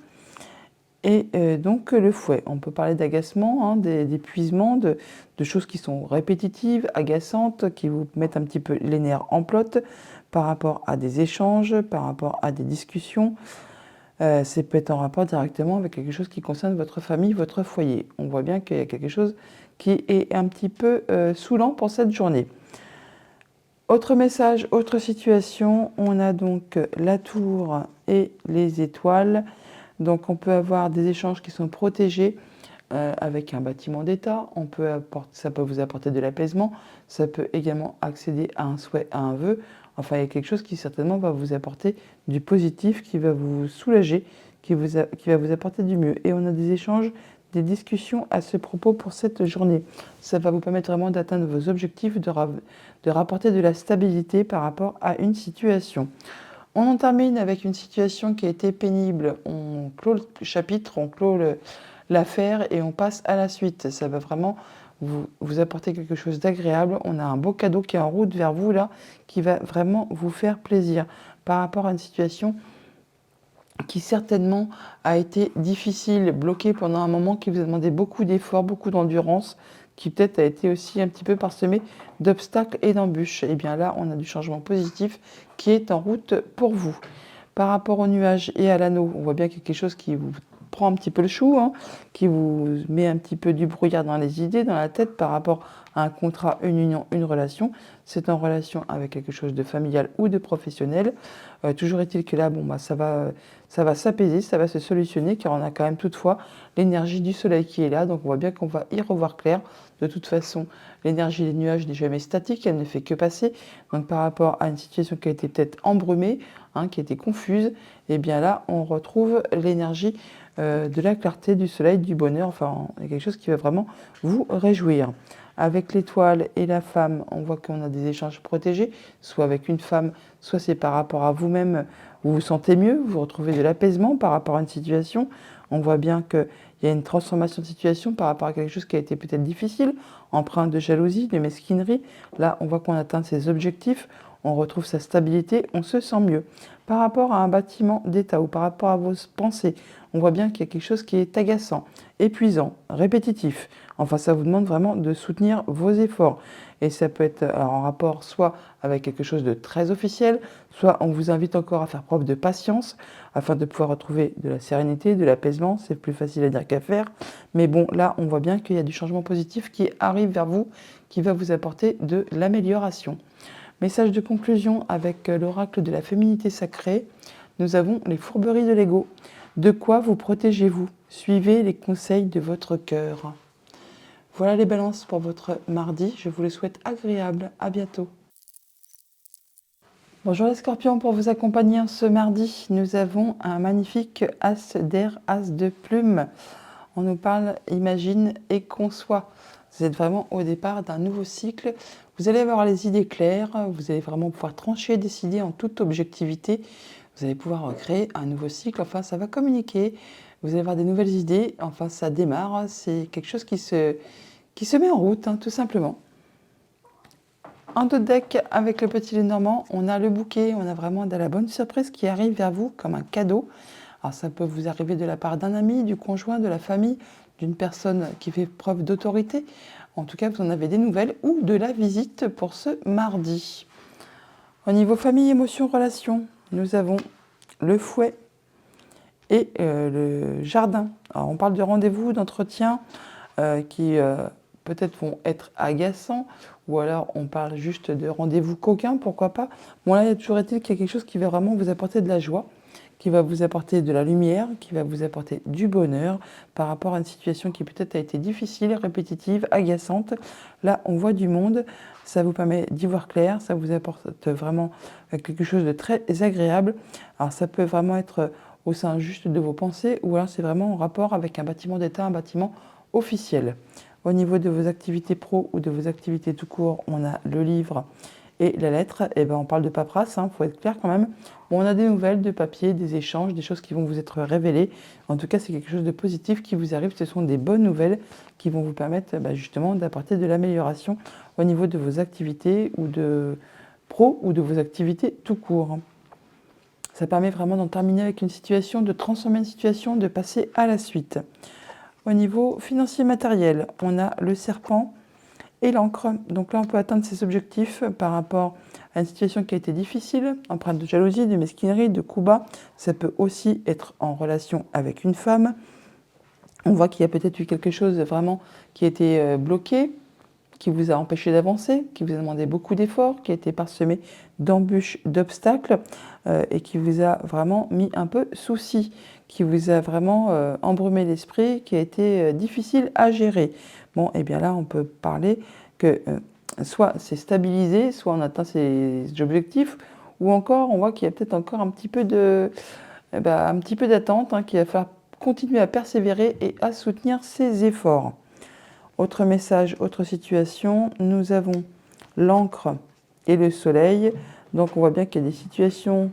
Et donc le fouet, on peut parler d'agacement, hein, d'épuisement, de choses qui sont répétitives, agaçantes, qui vous mettent un petit peu les nerfs en plâtre par rapport à des échanges, par rapport à des discussions. C'est peut être en rapport directement avec quelque chose qui concerne votre famille, votre foyer. On voit bien qu'il y a quelque chose qui est un petit peu saoulant pour cette journée. Autre message, autre situation, on a donc la tour et les étoiles. Donc on peut avoir des échanges qui sont protégés avec un bâtiment d'État. Ça peut vous apporter de l'apaisement. Ça peut également accéder à un souhait, à un vœu. Enfin, il y a quelque chose qui certainement va vous apporter du positif, qui va vous soulager, qui va vous apporter du mieux. Et on a des échanges, des discussions à ce propos pour cette journée. Ça va vous permettre vraiment d'atteindre vos objectifs, de rapporter de la stabilité par rapport à une situation. On en termine avec une situation qui a été pénible. On clôt le chapitre, on clôt l'affaire et on passe à la suite. Ça va vraiment vous apporter quelque chose d'agréable. On a un beau cadeau qui est en route vers vous là, qui va vraiment vous faire plaisir par rapport à une situation qui certainement a été difficile, bloquée pendant un moment, qui vous a demandé beaucoup d'efforts, beaucoup d'endurance, qui peut-être a été aussi un petit peu parsemé d'obstacles et d'embûches. Et bien là, on a du changement positif qui est en route pour vous. Par rapport au nuage et à l'anneau, on voit bien qu'il y a quelque chose qui vous prend un petit peu le chou, hein, qui vous met un petit peu du brouillard dans les idées, dans la tête par rapport à un contrat, une union, une relation. C'est en relation avec quelque chose de familial ou de professionnel. Toujours est-il que là, ça va s'apaiser, ça va se solutionner, car on a quand même toutefois l'énergie du soleil qui est là. Donc on voit bien qu'on va y revoir clair. De toute façon, l'énergie des nuages n'est jamais statique, elle ne fait que passer. Donc par rapport à une situation qui a été peut-être embrumée, hein, qui était confuse, et bien là, on retrouve l'énergie de la clarté, du soleil, du bonheur. Enfin, il y a quelque chose qui va vraiment vous réjouir. Avec l'étoile et la femme, on voit qu'on a des échanges protégés, soit avec une femme, soit c'est par rapport à vous-même, vous vous sentez mieux, vous retrouvez de l'apaisement par rapport à une situation. On voit bien qu'il y a une transformation de situation par rapport à quelque chose qui a été peut-être difficile, empreint de jalousie, de mesquinerie. Là, on voit qu'on atteint ses objectifs, on retrouve sa stabilité, on se sent mieux. Par rapport à un bâtiment d'État ou par rapport à vos pensées, on voit bien qu'il y a quelque chose qui est agaçant, épuisant, répétitif. Enfin, ça vous demande vraiment de soutenir vos efforts. Et ça peut être en rapport soit avec quelque chose de très officiel, soit on vous invite encore à faire preuve de patience afin de pouvoir retrouver de la sérénité, de l'apaisement. C'est plus facile à dire qu'à faire. Mais bon, là, on voit bien qu'il y a du changement positif qui arrive vers vous, qui va vous apporter de l'amélioration. Message de conclusion avec l'oracle de la féminité sacrée. Nous avons les fourberies de l'ego. De quoi vous protégez-vous? Suivez les conseils de votre cœur. Voilà les balances pour votre mardi. Je vous les souhaite agréables. À bientôt. Bonjour les scorpions, pour vous accompagner ce mardi, nous avons un magnifique as d'air, as de plume. On nous parle, imagine et conçoit. Vous êtes vraiment au départ d'un nouveau cycle. Vous allez avoir les idées claires, vous allez vraiment pouvoir trancher, décider en toute objectivité. Vous allez pouvoir créer un nouveau cycle, enfin ça va communiquer. Vous allez avoir des nouvelles idées, enfin ça démarre. C'est quelque chose qui se met en route, hein, tout simplement. En d'autres deck, avec le petit Lenormand, on a le bouquet, on a vraiment de la bonne surprise qui arrive vers vous comme un cadeau. Alors ça peut vous arriver de la part d'un ami, du conjoint, de la famille, d'une personne qui fait preuve d'autorité. En tout cas, vous en avez des nouvelles ou de la visite pour ce mardi. Au niveau famille, émotions, relations, nous avons le fouet et le jardin. Alors on parle de rendez-vous, d'entretien qui peut-être vont être agaçants, ou alors on parle juste de rendez-vous coquins, pourquoi pas. Bon là, il y a toujours été qu'il y a quelque chose qui va vraiment vous apporter de la joie, qui va vous apporter de la lumière, qui va vous apporter du bonheur par rapport à une situation qui peut-être a été difficile, répétitive, agaçante. Là, on voit du monde, ça vous permet d'y voir clair, ça vous apporte vraiment quelque chose de très agréable. Alors ça peut vraiment être au sein juste de vos pensées, ou alors c'est vraiment en rapport avec un bâtiment d'État, un bâtiment officiel. Au niveau de vos activités pro ou de vos activités tout court, on a le livre et la lettre. Et ben on parle de paperasse, il faut être clair quand même. Bon, on a des nouvelles, de papier, des échanges, des choses qui vont vous être révélées. En tout cas, c'est quelque chose de positif qui vous arrive. Ce sont des bonnes nouvelles qui vont vous permettre justement d'apporter de l'amélioration au niveau de vos activités ou de pro ou de vos activités tout court. Ça permet vraiment d'en terminer avec une situation, de transformer une situation, de passer à la suite. Au niveau financier matériel, on a le serpent et l'encre. Donc là, on peut atteindre ses objectifs par rapport à une situation qui a été difficile, empreinte de jalousie, de mesquinerie, de coups bas. Ça peut aussi être en relation avec une femme. On voit qu'il y a peut-être eu quelque chose vraiment qui a été bloqué, qui vous a empêché d'avancer, qui vous a demandé beaucoup d'efforts, qui a été parsemé d'embûches, d'obstacles et qui vous a vraiment mis un peu souci, qui vous a vraiment embrumé l'esprit, qui a été difficile à gérer. Bon, et bien là, on peut parler que soit c'est stabilisé, soit on atteint ses objectifs, ou encore on voit qu'il y a peut-être encore un petit peu d'attente, qu'il va falloir continuer à persévérer et à soutenir ses efforts. Autre message, autre situation, nous avons l'encre et le soleil. Donc on voit bien qu'il y a des situations,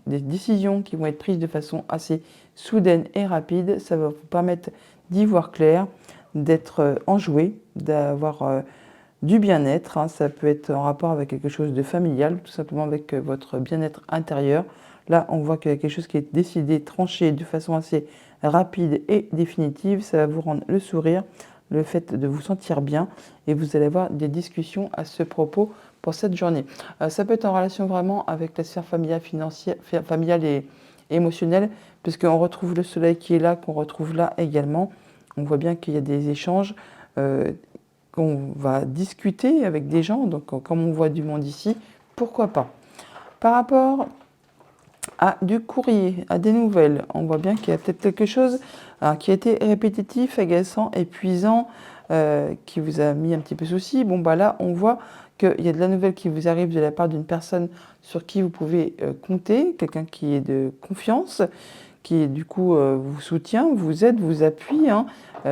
des décisions qui vont être prises de façon assez soudaine et rapide. Ça va vous permettre d'y voir clair, d'être enjoué, d'avoir du bien-être. Ça peut être en rapport avec quelque chose de familial, tout simplement avec votre bien-être intérieur. Là, on voit qu'il y a quelque chose qui est décidé, tranché de façon assez rapide et définitive. Ça va vous rendre le sourire, le fait de vous sentir bien, et vous allez avoir des discussions à ce propos pour cette journée. Ça peut être en relation vraiment avec la sphère familiale, familiale et émotionnelle, puisqu'on retrouve le soleil qui est là, qu'on retrouve là également. On voit bien qu'il y a des échanges, qu'on va discuter avec des gens, donc comme on voit du monde ici, pourquoi pas. Par rapport à du courrier, à des nouvelles, on voit bien qu'il y a peut-être quelque chose qui a été répétitif, agaçant, épuisant, qui vous a mis un petit peu souci. Bon, bah là, on voit qu'il y a de la nouvelle qui vous arrive de la part d'une personne sur qui vous pouvez compter, quelqu'un qui est de confiance, qui du coup vous soutient, vous aide, vous appuie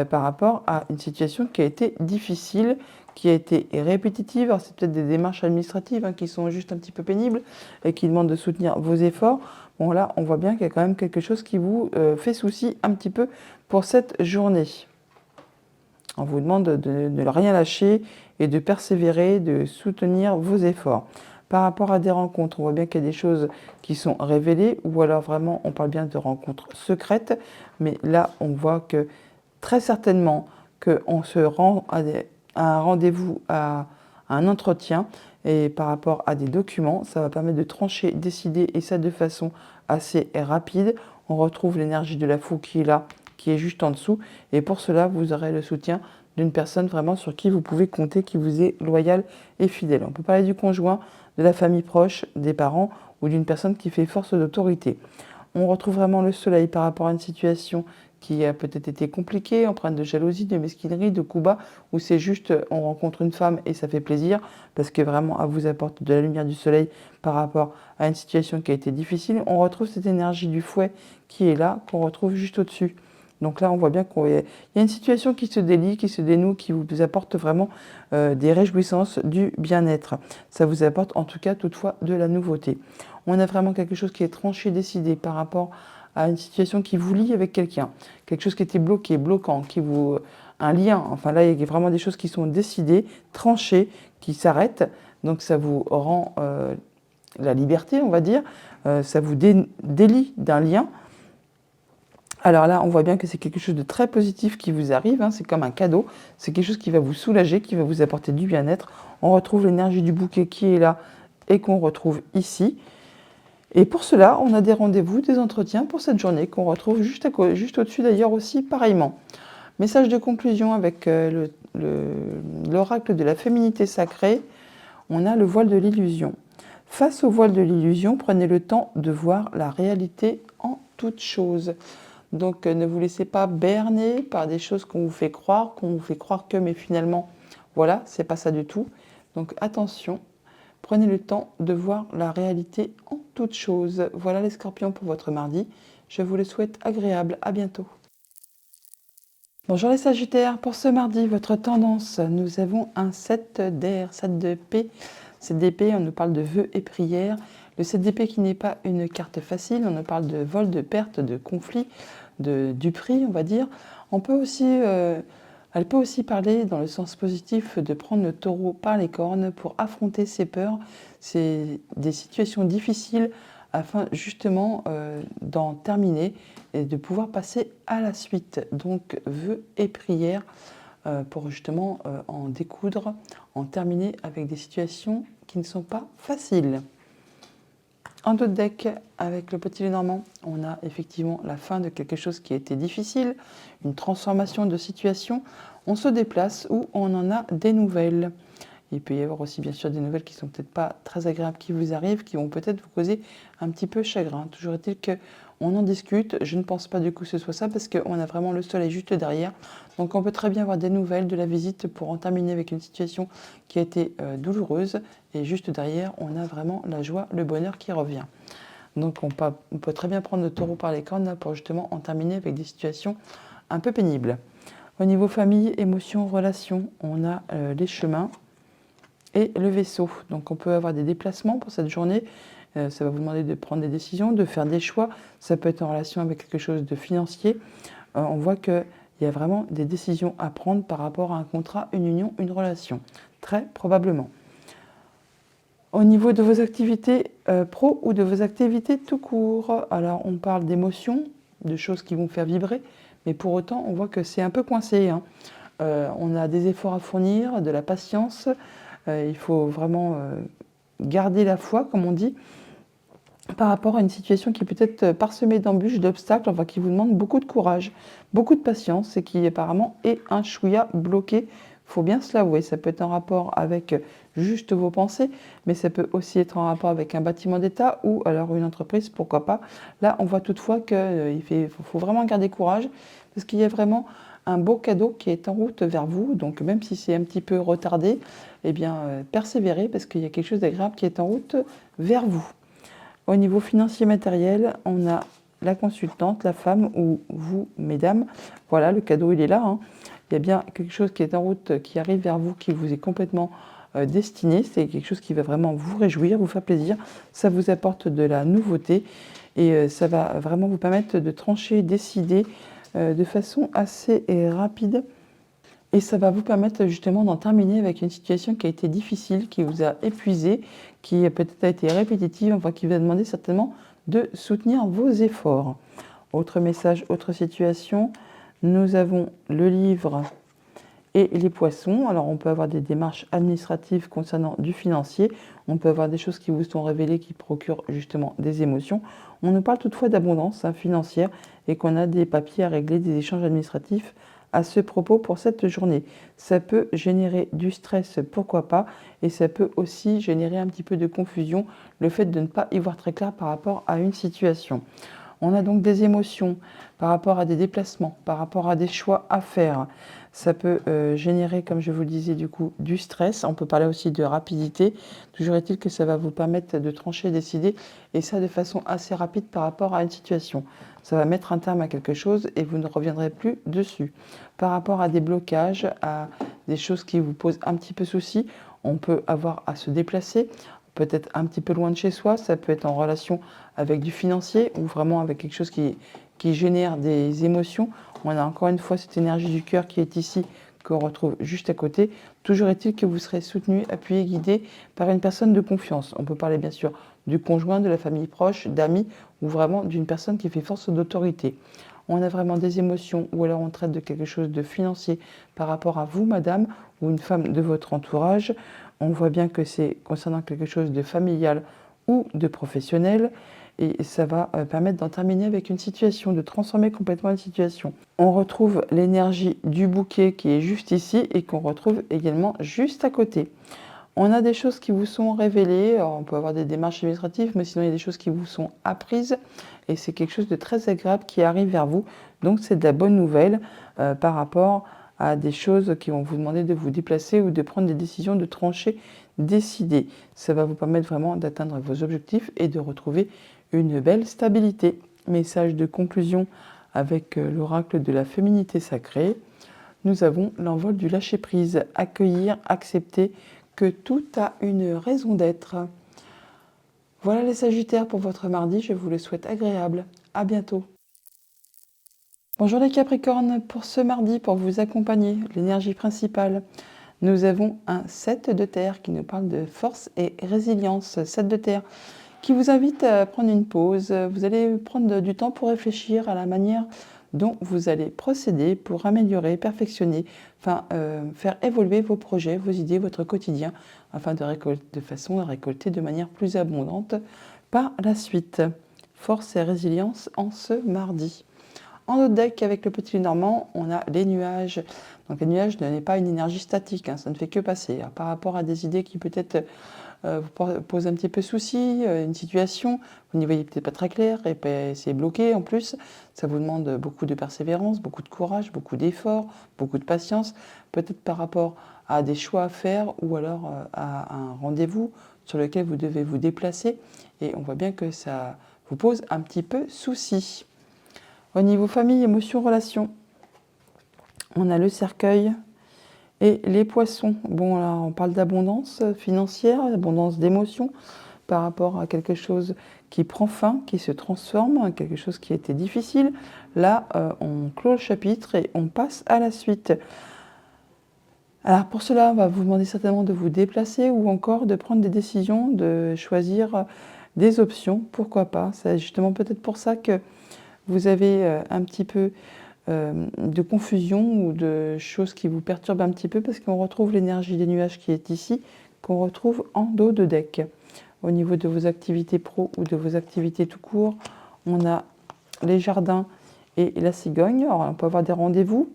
par rapport à une situation qui a été difficile, qui a été répétitive. Alors c'est peut-être des démarches administratives qui sont juste un petit peu pénibles et qui demandent de soutenir vos efforts. Bon là, on voit bien qu'il y a quand même quelque chose qui vous fait souci un petit peu pour cette journée. On vous demande de ne rien lâcher et de persévérer, de soutenir vos efforts. Par rapport à des rencontres, on voit bien qu'il y a des choses qui sont révélées, ou alors vraiment on parle bien de rencontres secrètes, mais là on voit que très certainement qu'on se rend à un rendez-vous, à un entretien, et par rapport à des documents, ça va permettre de trancher, décider, et ça de façon assez rapide. On retrouve l'énergie de la fou qui est là, qui est juste en dessous, et pour cela vous aurez le soutien d'une personne vraiment sur qui vous pouvez compter, qui vous est loyale et fidèle. On peut parler du conjoint, de la famille proche, des parents ou d'une personne qui fait force d'autorité. On retrouve vraiment le soleil par rapport à une situation qui a peut-être été compliquée, empreinte de jalousie, de mesquinerie, de coups bas, où c'est juste on rencontre une femme et ça fait plaisir, parce que vraiment elle vous apporte de la lumière du soleil par rapport à une situation qui a été difficile. On retrouve cette énergie du fouet qui est là, qu'on retrouve juste au-dessus. Donc là, on voit bien qu'il y a une situation qui se délie, qui se dénoue, qui vous apporte vraiment des réjouissances, du bien-être. Ça vous apporte en tout cas toutefois de la nouveauté. On a vraiment quelque chose qui est tranché, décidé par rapport à une situation qui vous lie avec quelqu'un. Quelque chose qui était bloqué, bloquant, un lien. Enfin là, il y a vraiment des choses qui sont décidées, tranchées, qui s'arrêtent. Donc ça vous rend la liberté, on va dire. Ça vous délie d'un lien. Alors là, on voit bien que c'est quelque chose de très positif qui vous arrive, c'est comme un cadeau, c'est quelque chose qui va vous soulager, qui va vous apporter du bien-être. On retrouve l'énergie du bouquet qui est là et qu'on retrouve ici. Et pour cela, on a des rendez-vous, des entretiens pour cette journée qu'on retrouve juste au-dessus d'ailleurs aussi pareillement. Message de conclusion avec l'oracle de la féminité sacrée, on a le voile de l'illusion. Face au voile de l'illusion, prenez le temps de voir la réalité en toute chose. Donc ne vous laissez pas berner par des choses qu'on vous fait croire que, mais finalement, voilà, c'est pas ça du tout. Donc attention, prenez le temps de voir la réalité en toute chose. Voilà les scorpions pour votre mardi. Je vous le souhaite agréable. À bientôt. Bonjour les sagittaires, pour ce mardi, votre tendance, nous avons un 7 d'air, 7 d'épée. 7 d'épée, on nous parle de vœux et prières. Le 7 d'épée qui n'est pas une carte facile, on nous parle de vol, de perte, de conflit, du prix, on va dire. Elle peut aussi parler dans le sens positif de prendre le taureau par les cornes pour affronter ses peurs. C'est des situations difficiles afin justement d'en terminer et de pouvoir passer à la suite. Donc vœux et prières pour justement en découdre, en terminer avec des situations qui ne sont pas faciles. En d'autres decks, avec le petit Lenormand, on a effectivement la fin de quelque chose qui a été difficile, une transformation de situation. On se déplace ou on en a des nouvelles. Il peut y avoir aussi bien sûr des nouvelles qui ne sont peut-être pas très agréables qui vous arrivent, qui vont peut-être vous causer un petit peu chagrin. Toujours est-il qu'on en discute. Je ne pense pas du coup que ce soit ça parce qu'on a vraiment le soleil juste derrière. Donc on peut très bien avoir des nouvelles de la visite pour en terminer avec une situation qui a été douloureuse. Et juste derrière, on a vraiment la joie, le bonheur qui revient. Donc on peut très bien prendre le taureau par les cornes là, pour justement en terminer avec des situations un peu pénibles. Au niveau famille, émotions, relations, on a les chemins et le vaisseau. Donc on peut avoir des déplacements pour cette journée. Ça va vous demander de prendre des décisions, de faire des choix. Ça peut être en relation avec quelque chose de financier. On voit qu'il y a vraiment des décisions à prendre par rapport à un contrat, une union, une relation. Très probablement. Au niveau de vos activités pro ou de vos activités tout court, alors on parle d'émotions, de choses qui vont faire vibrer, mais pour autant on voit que c'est un peu coincé. On a des efforts à fournir, de la patience, il faut vraiment garder la foi, comme on dit, par rapport à une situation qui peut être parsemée d'embûches, d'obstacles, enfin qui vous demande beaucoup de courage, beaucoup de patience et qui apparemment est un chouïa bloqué. Il faut bien se l'avouer, ça peut être en rapport avec juste vos pensées, mais ça peut aussi être en rapport avec un bâtiment d'État ou alors une entreprise, pourquoi pas. Là, on voit toutefois qu'il faut vraiment garder courage parce qu'il y a vraiment un beau cadeau qui est en route vers vous. Donc même si c'est un petit peu retardé, eh bien persévérez parce qu'il y a quelque chose d'agréable qui est en route vers vous. Au niveau financier matériel, on a la consultante, la femme ou vous, mesdames. Voilà, le cadeau, il est là. Il y a bien quelque chose qui est en route, qui arrive vers vous, qui vous est complètement destiné. C'est quelque chose qui va vraiment vous réjouir, vous faire plaisir. Ça vous apporte de la nouveauté et ça va vraiment vous permettre de trancher, décider de façon assez rapide. Et ça va vous permettre justement d'en terminer avec une situation qui a été difficile, qui vous a épuisé, qui peut-être a été répétitive, enfin qui va demander certainement de soutenir vos efforts. Autre message, autre situation, nous avons le livre et les poissons. Alors on peut avoir des démarches administratives concernant du financier, on peut avoir des choses qui vous sont révélées qui procurent justement des émotions. On nous parle toutefois d'abondance financière et qu'on a des papiers à régler, des échanges administratifs à ce propos pour cette journée. Ça peut générer du stress, pourquoi pas, et ça peut aussi générer un petit peu de confusion, le fait de ne pas y voir très clair par rapport à une situation. On a donc des émotions par rapport à des déplacements, par rapport à des choix à faire. Ça peut générer, comme je vous le disais, du coup, du stress. On peut parler aussi de rapidité. Toujours est-il que ça va vous permettre de trancher, décider, et ça de façon assez rapide par rapport à une situation. Ça va mettre un terme à quelque chose et vous ne reviendrez plus dessus. Par rapport à des blocages, à des choses qui vous posent un petit peu souci, on peut avoir à se déplacer, peut-être un petit peu loin de chez soi. Ça peut être en relation avec du financier ou vraiment avec quelque chose qui génère des émotions. On a encore une fois cette énergie du cœur qui est ici, qu'on retrouve juste à côté. Toujours est-il que vous serez soutenu, appuyé, guidé par une personne de confiance. On peut parler bien sûr du conjoint, de la famille proche, d'amis ou vraiment d'une personne qui fait force d'autorité. On a vraiment des émotions ou alors on traite de quelque chose de financier par rapport à vous, madame, ou une femme de votre entourage. On voit bien que c'est concernant quelque chose de familial ou de professionnel. Et ça va permettre d'en terminer avec une situation, de transformer complètement une situation. On retrouve l'énergie du bouquet qui est juste ici et qu'on retrouve également juste à côté. On a des choses qui vous sont révélées, alors on peut avoir des démarches administratives, mais sinon il y a des choses qui vous sont apprises et c'est quelque chose de très agréable qui arrive vers vous. Donc c'est de la bonne nouvelle par rapport à des choses qui vont vous demander de vous déplacer ou de prendre des décisions, de trancher, décider. Ça va vous permettre vraiment d'atteindre vos objectifs et de retrouver une belle stabilité. Message de conclusion avec l'oracle de la féminité sacrée. Nous avons l'envol du lâcher-prise, accueillir, accepter que tout a une raison d'être. Voilà les Sagittaires pour votre mardi, je vous le souhaite agréable. À bientôt. Bonjour les Capricornes, pour ce mardi, pour vous accompagner, l'énergie principale, nous avons un 7 de terre qui nous parle de force et résilience. 7 de terre qui vous invite à prendre une pause. Vous allez prendre du temps pour réfléchir à la manière dont vous allez procéder pour améliorer, perfectionner, enfin faire évoluer vos projets, vos idées, votre quotidien, afin de façon à récolter de manière plus abondante par la suite. Force et résilience en ce mardi. En notre deck, avec le petit Normand, on a les nuages. Donc les nuages ne sont pas une énergie statique, ça ne fait que passer. Par rapport à des idées qui peut-être vous posent un petit peu souci, une situation, vous n'y voyez peut-être pas très clair, et puis c'est bloqué en plus. Ça vous demande beaucoup de persévérance, beaucoup de courage, beaucoup d'efforts, beaucoup de patience, peut-être par rapport à des choix à faire ou alors à un rendez-vous sur lequel vous devez vous déplacer. Et on voit bien que ça vous pose un petit peu souci. Au niveau famille, émotions, relations, on a le cercueil et les poissons. Bon, là, on parle d'abondance financière, d'abondance d'émotions par rapport à quelque chose qui prend fin, qui se transforme, quelque chose qui était difficile. Là, on clôt le chapitre et on passe à la suite. Alors pour cela, on va vous demander certainement de vous déplacer ou encore de prendre des décisions, de choisir des options, pourquoi pas. C'est justement peut-être pour ça que vous avez un petit peu de confusion ou de choses qui vous perturbent un petit peu parce qu'on retrouve l'énergie des nuages qui est ici, qu'on retrouve en dos de deck. Au niveau de vos activités pro ou de vos activités tout court, on a les jardins et la cigogne. Alors, on peut avoir des rendez-vous,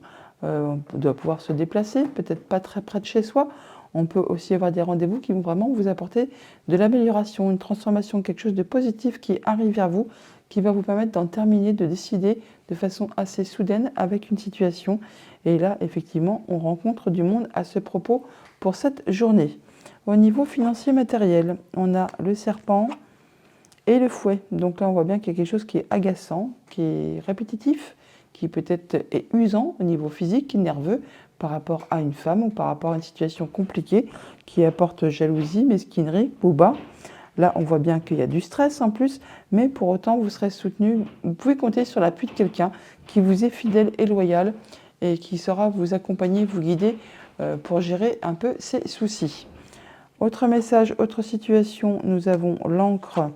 on doit pouvoir se déplacer, peut-être pas très près de chez soi. On peut aussi avoir des rendez-vous qui vont vraiment vous apporter de l'amélioration, une transformation, quelque chose de positif qui arrive vers vous, qui va vous permettre d'en terminer, de décider de façon assez soudaine avec une situation. Et là, effectivement, on rencontre du monde à ce propos pour cette journée. Au niveau financier matériel, on a le serpent et le fouet. Donc là, on voit bien qu'il y a quelque chose qui est agaçant, qui est répétitif, qui peut-être est usant au niveau physique, nerveux, par rapport à une femme ou par rapport à une situation compliquée, qui apporte jalousie, mesquinerie ou bas. Là, on voit bien qu'il y a du stress en plus, mais pour autant, vous serez soutenu. Vous pouvez compter sur l'appui de quelqu'un qui vous est fidèle et loyal et qui saura vous accompagner, vous guider pour gérer un peu ces soucis. Autre message, autre situation, nous avons l'encre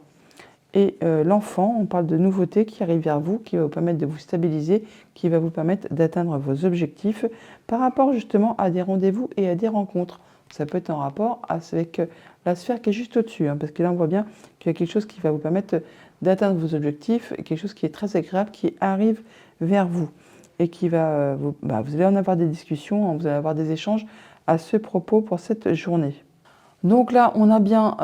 et l'enfant. On parle de nouveautés qui arrivent vers vous, qui va vous permettre de vous stabiliser, qui va vous permettre d'atteindre vos objectifs par rapport justement à des rendez-vous et à des rencontres. Ça peut être en rapport avec la sphère qui est juste au-dessus, parce que là on voit bien qu'il y a quelque chose qui va vous permettre d'atteindre vos objectifs, quelque chose qui est très agréable, qui arrive vers vous et qui va vous allez en avoir des discussions, vous allez avoir des échanges à ce propos pour cette journée. Donc là, on a bien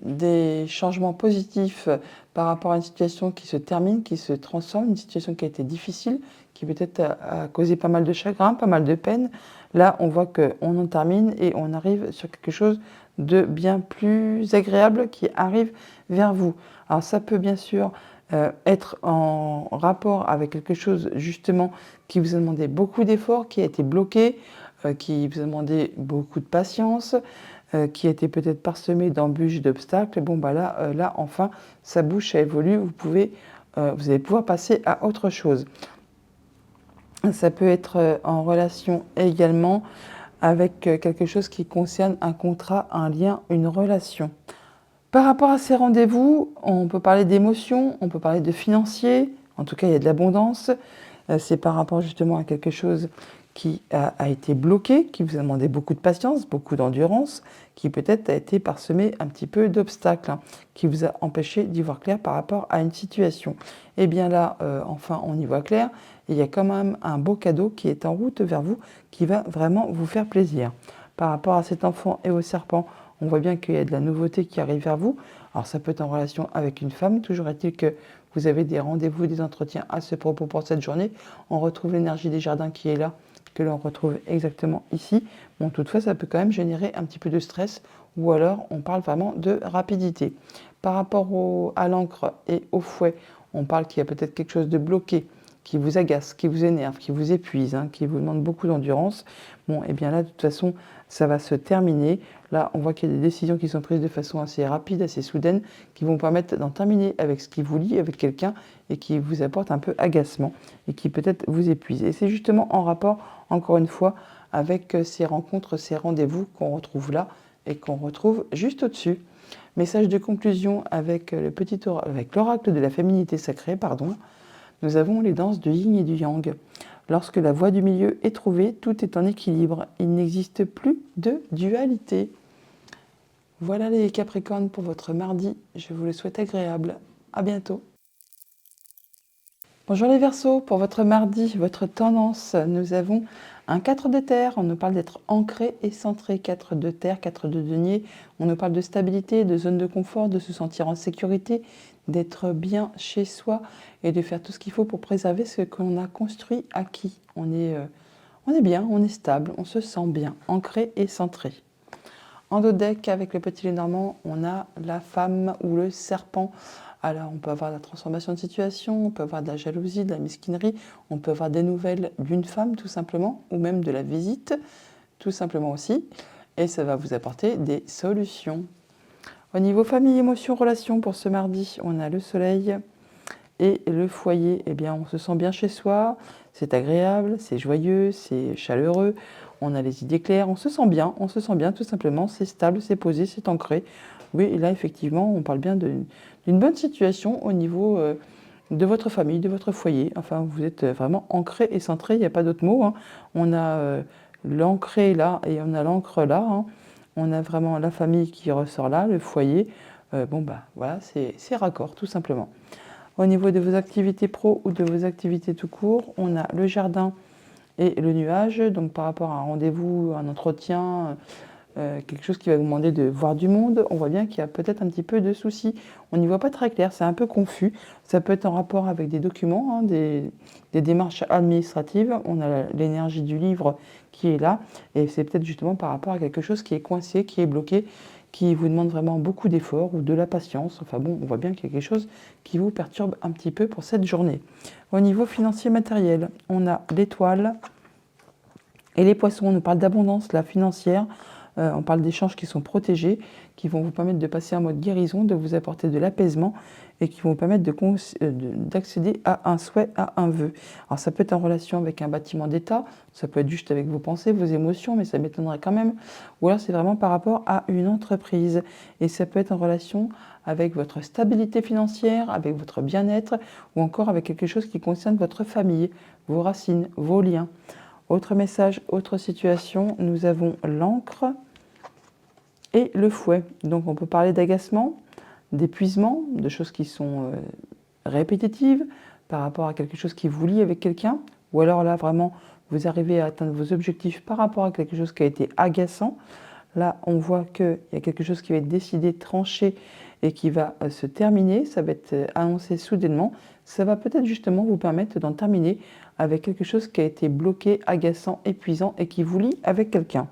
des changements positifs par rapport à une situation qui se termine, qui se transforme, une situation qui a été difficile, qui peut-être a causé pas mal de chagrin, pas mal de peine. Là, on voit qu'on en termine et on arrive sur quelque chose de bien plus agréable qui arrive vers vous. Alors ça peut bien sûr être en rapport avec quelque chose justement qui vous a demandé beaucoup d'efforts, qui a été bloqué, qui vous a demandé beaucoup de patience, qui a été peut-être parsemé d'embûches, d'obstacles. Bon, là, enfin, ça bouge, ça évolue, vous allez pouvoir passer à autre chose. Ça peut être en relation également avec quelque chose qui concerne un contrat, un lien, une relation. Par rapport à ces rendez-vous, on peut parler d'émotions, on peut parler de financier, en tout cas il y a de l'abondance. C'est par rapport justement à quelque chose qui a été bloqué, qui vous a demandé beaucoup de patience, beaucoup d'endurance, qui peut-être a été parsemé un petit peu d'obstacles, qui vous a empêché d'y voir clair par rapport à une situation. Et bien là, enfin, on y voit clair, et il y a quand même un beau cadeau qui est en route vers vous, qui va vraiment vous faire plaisir. Par rapport à cet enfant et au serpent, on voit bien qu'il y a de la nouveauté qui arrive vers vous. Alors ça peut être en relation avec une femme, toujours est-il que vous avez des rendez-vous, des entretiens à ce propos pour cette journée. On retrouve l'énergie des jardins qui est là, que l'on retrouve exactement ici. Bon, toutefois, ça peut quand même générer un petit peu de stress ou alors on parle vraiment de rapidité. Par rapport à l'encre et au fouet, on parle qu'il y a peut-être quelque chose de bloqué, qui vous agace, qui vous énerve, qui vous épuise, qui vous demande beaucoup d'endurance. Bon, et bien là, de toute façon, ça va se terminer. Là, on voit qu'il y a des décisions qui sont prises de façon assez rapide, assez soudaine, qui vont permettre d'en terminer avec ce qui vous lie avec quelqu'un et qui vous apporte un peu agacement et qui peut-être vous épuise. Et c'est justement en rapport, encore une fois, avec ces rencontres, ces rendez-vous qu'on retrouve là et qu'on retrouve juste au-dessus. Message de conclusion avec avec l'oracle de la féminité sacrée, pardon. Nous avons les danses du yin et du yang. Lorsque la voie du milieu est trouvée, tout est en équilibre. Il n'existe plus de dualité. Voilà les Capricornes pour votre mardi. Je vous le souhaite agréable. À bientôt. Bonjour les Verseaux, pour votre mardi, votre tendance, nous avons un 4 de terre, on nous parle d'être ancré et centré, 4 de terre, 4 de denier, on nous parle de stabilité, de zone de confort, de se sentir en sécurité, d'être bien chez soi et de faire tout ce qu'il faut pour préserver ce qu'on a construit, acquis. On est bien, on est stable, on se sent bien, ancré et centré. En dos deck, avec le petit Lénormand, on a la femme ou le serpent. Alors, on peut avoir de la transformation de situation, on peut avoir de la jalousie, de la mesquinerie, on peut avoir des nouvelles d'une femme, tout simplement, ou même de la visite, tout simplement aussi. Et ça va vous apporter des solutions. Au niveau famille, émotions, relations, pour ce mardi, on a le soleil et le foyer. Eh bien, on se sent bien chez soi, c'est agréable, c'est joyeux, c'est chaleureux, on a les idées claires, on se sent bien tout simplement, c'est stable, c'est posé, c'est ancré. Oui, et là, effectivement, on parle bien d'une bonne situation au niveau de votre famille, de votre foyer. Enfin, vous êtes vraiment ancré et centré, il n'y a pas d'autre mot, hein. On a l'ancré là et on a l'encre là, hein. On a vraiment la famille qui ressort là, le foyer. Bon, bah voilà, c'est raccord, tout simplement. Au niveau de vos activités pro ou de vos activités tout court, on a le jardin et le nuage. Donc par rapport à un rendez-vous, un entretien, quelque chose qui va vous demander de voir du monde, on voit bien qu'il y a peut-être un petit peu de soucis. On n'y voit pas très clair, c'est un peu confus. Ça peut être en rapport avec des documents, hein, des démarches administratives. On a l'énergie du livre qui est là. Et c'est peut-être justement par rapport à quelque chose qui est coincé, qui est bloqué, qui vous demande vraiment beaucoup d'efforts ou de la patience. Enfin bon, on voit bien qu'il y a quelque chose qui vous perturbe un petit peu pour cette journée. Au niveau financier matériel, on a l'étoile et les poissons. On nous parle d'abondance, la financière. On parle d'échanges qui sont protégés, qui vont vous permettre de passer en mode guérison, de vous apporter de l'apaisement et qui vont vous permettre d'accéder à un souhait, à un vœu. Alors ça peut être en relation avec un bâtiment d'État, ça peut être juste avec vos pensées, vos émotions, mais ça m'étonnerait quand même. Ou alors c'est vraiment par rapport à une entreprise. Et ça peut être en relation avec votre stabilité financière, avec votre bien-être ou encore avec quelque chose qui concerne votre famille, vos racines, vos liens. Autre message, autre situation, nous avons l'encre et le fouet. Donc on peut parler d'agacement, d'épuisement, de choses qui sont répétitives par rapport à quelque chose qui vous lie avec quelqu'un. Ou alors là, vraiment, vous arrivez à atteindre vos objectifs par rapport à quelque chose qui a été agaçant. Là, on voit qu'il y a quelque chose qui va être décidé, tranché et qui va se terminer. Ça va être annoncé soudainement. Ça va peut-être justement vous permettre d'en terminer avec quelque chose qui a été bloqué, agaçant, épuisant et qui vous lie avec quelqu'un.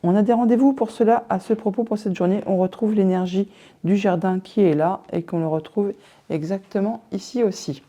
On a des rendez-vous pour cela. À ce propos, pour cette journée, on retrouve l'énergie du jardin qui est là et qu'on le retrouve exactement ici aussi.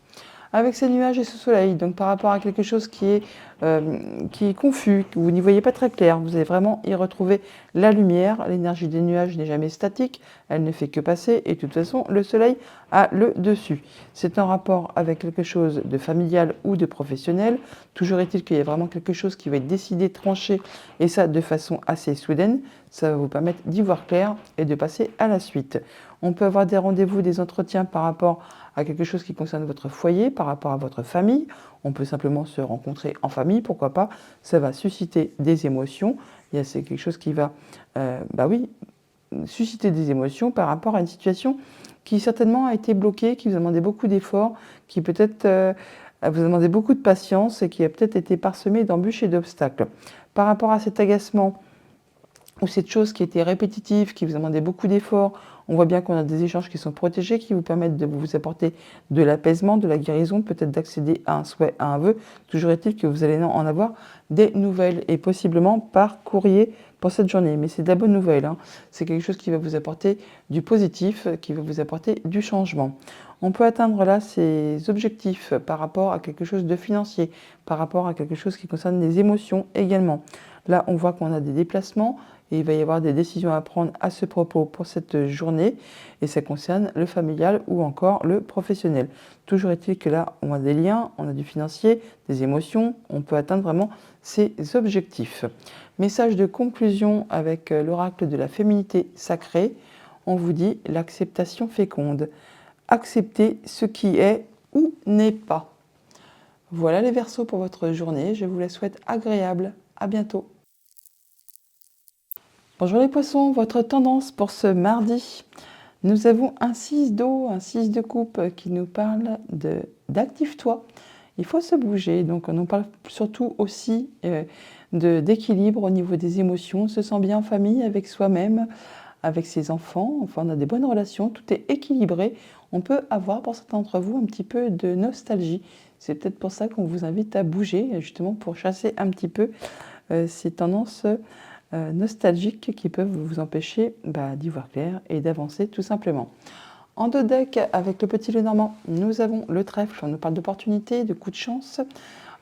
Avec ces nuages et ce soleil, donc par rapport à quelque chose qui est confus, que vous n'y voyez pas très clair, vous allez vraiment y retrouver la lumière. L'énergie des nuages n'est jamais statique, elle ne fait que passer et de toute façon, le soleil a le dessus. C'est en rapport avec quelque chose de familial ou de professionnel. Toujours est-il qu'il y a vraiment quelque chose qui va être décidé, tranché, et ça de façon assez soudaine. Ça va vous permettre d'y voir clair et de passer à la suite. On peut avoir des rendez-vous, des entretiens par rapport à quelque chose qui concerne votre foyer, par rapport à votre famille. On peut simplement se rencontrer en famille, pourquoi pas. Ça va susciter des émotions. C'est quelque chose qui va, susciter des émotions par rapport à une situation qui certainement a été bloquée, qui vous a demandé beaucoup d'efforts, qui peut-être vous a demandé beaucoup de patience et qui a peut-être été parsemée d'embûches et d'obstacles. Par rapport à cet agacement, ou cette chose qui était répétitive, qui vous a demandé beaucoup d'efforts, on voit bien qu'on a des échanges qui sont protégés, qui vous permettent de vous apporter de l'apaisement, de la guérison, peut-être d'accéder à un souhait, à un vœu. Toujours est-il que vous allez en avoir des nouvelles et possiblement par courrier pour cette journée. Mais c'est de la bonne nouvelle, hein. C'est quelque chose qui va vous apporter du positif, qui va vous apporter du changement. On peut atteindre là ces objectifs par rapport à quelque chose de financier, par rapport à quelque chose qui concerne les émotions également. Là, on voit qu'on a des déplacements et il va y avoir des décisions à prendre à ce propos pour cette journée et ça concerne le familial ou encore le professionnel. Toujours est-il que là, on a des liens, on a du financier, des émotions, on peut atteindre vraiment ces objectifs. Message de conclusion avec l'oracle de la féminité sacrée. on vous dit l'acceptation féconde. Accepter ce qui est ou n'est pas. Voilà les Verseaux pour votre journée. Je vous la souhaite agréable. À bientôt. Bonjour les Poissons, votre tendance pour ce mardi. Nous avons un 6 d'eau, un 6 de coupe qui nous parle d'active-toi. Il faut se bouger, donc on nous parle surtout aussi d'équilibre au niveau des émotions. On se sent bien en famille avec soi-même, avec ses enfants. Enfin, on a des bonnes relations, tout est équilibré. On peut avoir pour certains d'entre vous un petit peu de nostalgie. C'est peut-être pour ça qu'on vous invite à bouger, justement pour chasser un petit peu ces tendances nostalgiques qui peuvent vous empêcher d'y voir clair et d'avancer tout simplement. En deux decks, avec le petit Lenormand, nous avons le trèfle. On nous parle d'opportunités, de coups de chance.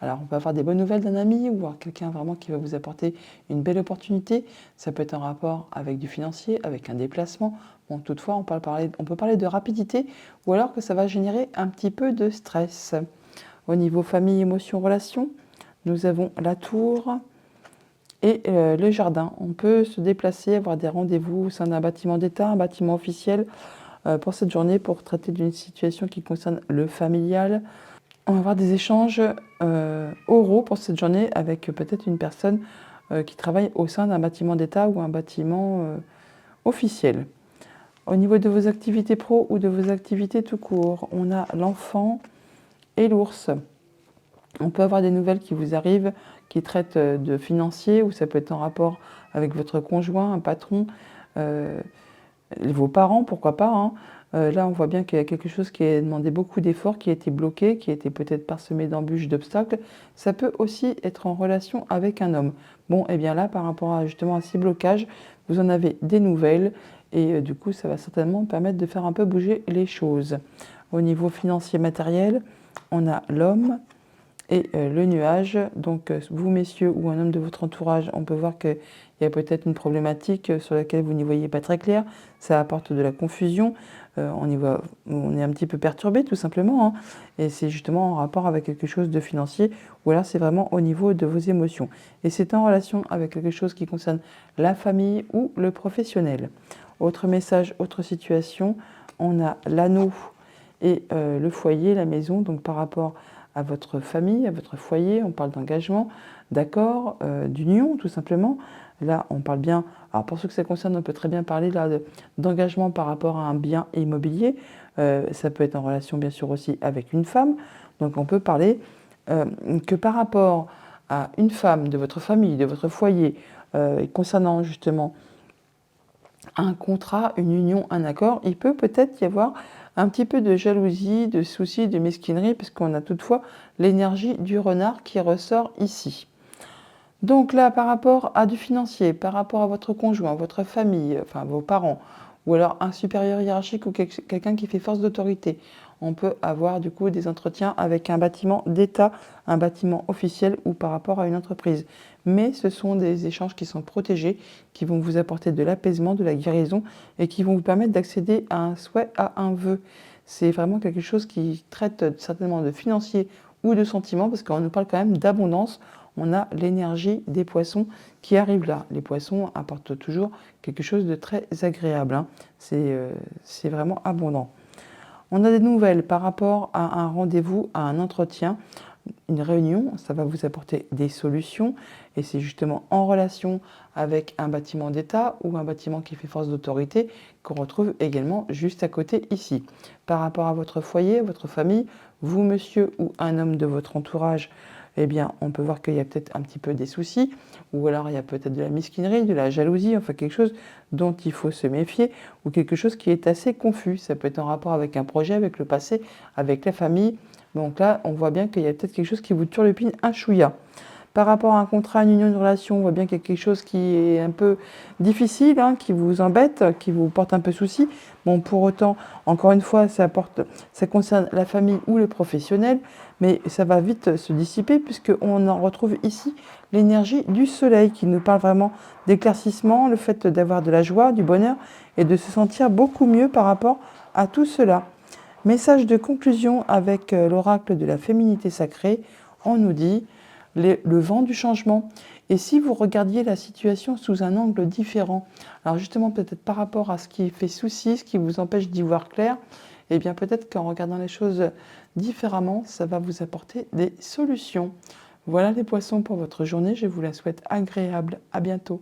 Alors, on peut avoir des bonnes nouvelles d'un ami ou voir quelqu'un vraiment qui va vous apporter une belle opportunité. Ça peut être en rapport avec du financier, avec un déplacement. Bon, toutefois, on peut parler de rapidité ou alors que ça va générer un petit peu de stress. Au niveau famille, émotions, relations, nous avons la tour et le jardin. On peut se déplacer, avoir des rendez-vous au sein d'un bâtiment d'État, un bâtiment officiel pour cette journée pour traiter d'une situation qui concerne le familial. On va avoir des échanges oraux pour cette journée avec peut-être une personne qui travaille au sein d'un bâtiment d'État ou un bâtiment officiel. Au niveau de vos activités pro ou de vos activités tout court, on a l'enfant et l'ours. On peut avoir des nouvelles qui vous arrivent, qui traitent de financier, ou ça peut être en rapport avec votre conjoint, un patron, vos parents, pourquoi pas. Hein. Là, on voit bien qu'il y a quelque chose qui a demandé beaucoup d'efforts, qui a été bloqué, qui a été peut-être parsemé d'embûches, d'obstacles. Ça peut aussi être en relation avec un homme. Bon, et bien là, par rapport à justement à ces blocages, vous en avez des nouvelles, et du coup, ça va certainement permettre de faire un peu bouger les choses. Au niveau financier matériel, on a l'homme et le nuage. Donc vous messieurs ou un homme de votre entourage, on peut voir qu'il y a peut-être une problématique sur laquelle vous n'y voyez pas très clair. Ça apporte de la confusion. On est un petit peu perturbé tout simplement. Hein. Et c'est justement en rapport avec quelque chose de financier ou alors c'est vraiment au niveau de vos émotions. Et c'est en relation avec quelque chose qui concerne la famille ou le professionnel. Autre message, autre situation, on a l'anneau et le foyer, la maison, donc par rapport à votre famille, à votre foyer, on parle d'engagement, d'accord, d'union tout simplement. Là, on parle bien, alors pour ceux que ça concerne, on peut très bien parler là d'engagement par rapport à un bien immobilier. Ça peut être en relation bien sûr aussi avec une femme. Donc on peut parler que par rapport à une femme de votre famille, de votre foyer, concernant justement un contrat, une union, un accord, il peut peut-être y avoir un petit peu de jalousie, de soucis, de mesquinerie, parce qu'on a toutefois l'énergie du renard qui ressort ici. Donc là, par rapport à du financier, par rapport à votre conjoint, votre famille, enfin vos parents, ou alors un supérieur hiérarchique ou quelqu'un qui fait force d'autorité, on peut avoir du coup des entretiens avec un bâtiment d'État, un bâtiment officiel ou par rapport à une entreprise. Mais ce sont des échanges qui sont protégés, qui vont vous apporter de l'apaisement, de la guérison et qui vont vous permettre d'accéder à un souhait, à un vœu. C'est vraiment quelque chose qui traite certainement de financier ou de sentiments parce qu'on nous parle quand même d'abondance. On a l'énergie des poissons qui arrive là. Les poissons apportent toujours quelque chose de très agréable. Hein. C'est vraiment abondant. On a des nouvelles par rapport à un rendez-vous, à un entretien, une réunion. Ça va vous apporter des solutions et c'est justement en relation avec un bâtiment d'État ou un bâtiment qui fait force d'autorité qu'on retrouve également juste à côté ici. Par rapport à votre foyer, votre famille, vous monsieur ou un homme de votre entourage, eh bien, on peut voir qu'il y a peut-être un petit peu des soucis, ou alors il y a peut-être de la mesquinerie, de la jalousie, enfin quelque chose dont il faut se méfier, ou quelque chose qui est assez confus. Ça peut être en rapport avec un projet, avec le passé, avec la famille. Donc là, on voit bien qu'il y a peut-être quelque chose qui vous turlupine un chouïa. Par rapport à un contrat, une union, une relation, on voit bien qu'il y a quelque chose qui est un peu difficile, hein, qui vous embête, qui vous porte un peu souci. Bon, pour autant, encore une fois, ça concerne la famille ou le professionnel, mais ça va vite se dissiper puisqu'on en retrouve ici l'énergie du soleil qui nous parle vraiment d'éclaircissement, le fait d'avoir de la joie, du bonheur et de se sentir beaucoup mieux par rapport à tout cela. Message de conclusion avec l'oracle de la féminité sacrée, on nous dit le vent du changement. Et si vous regardiez la situation sous un angle différent, alors justement peut-être par rapport à ce qui fait souci, ce qui vous empêche d'y voir clair, eh bien peut-être qu'en regardant les choses différemment, ça va vous apporter des solutions. Voilà les poissons pour votre journée, je vous la souhaite agréable. À bientôt.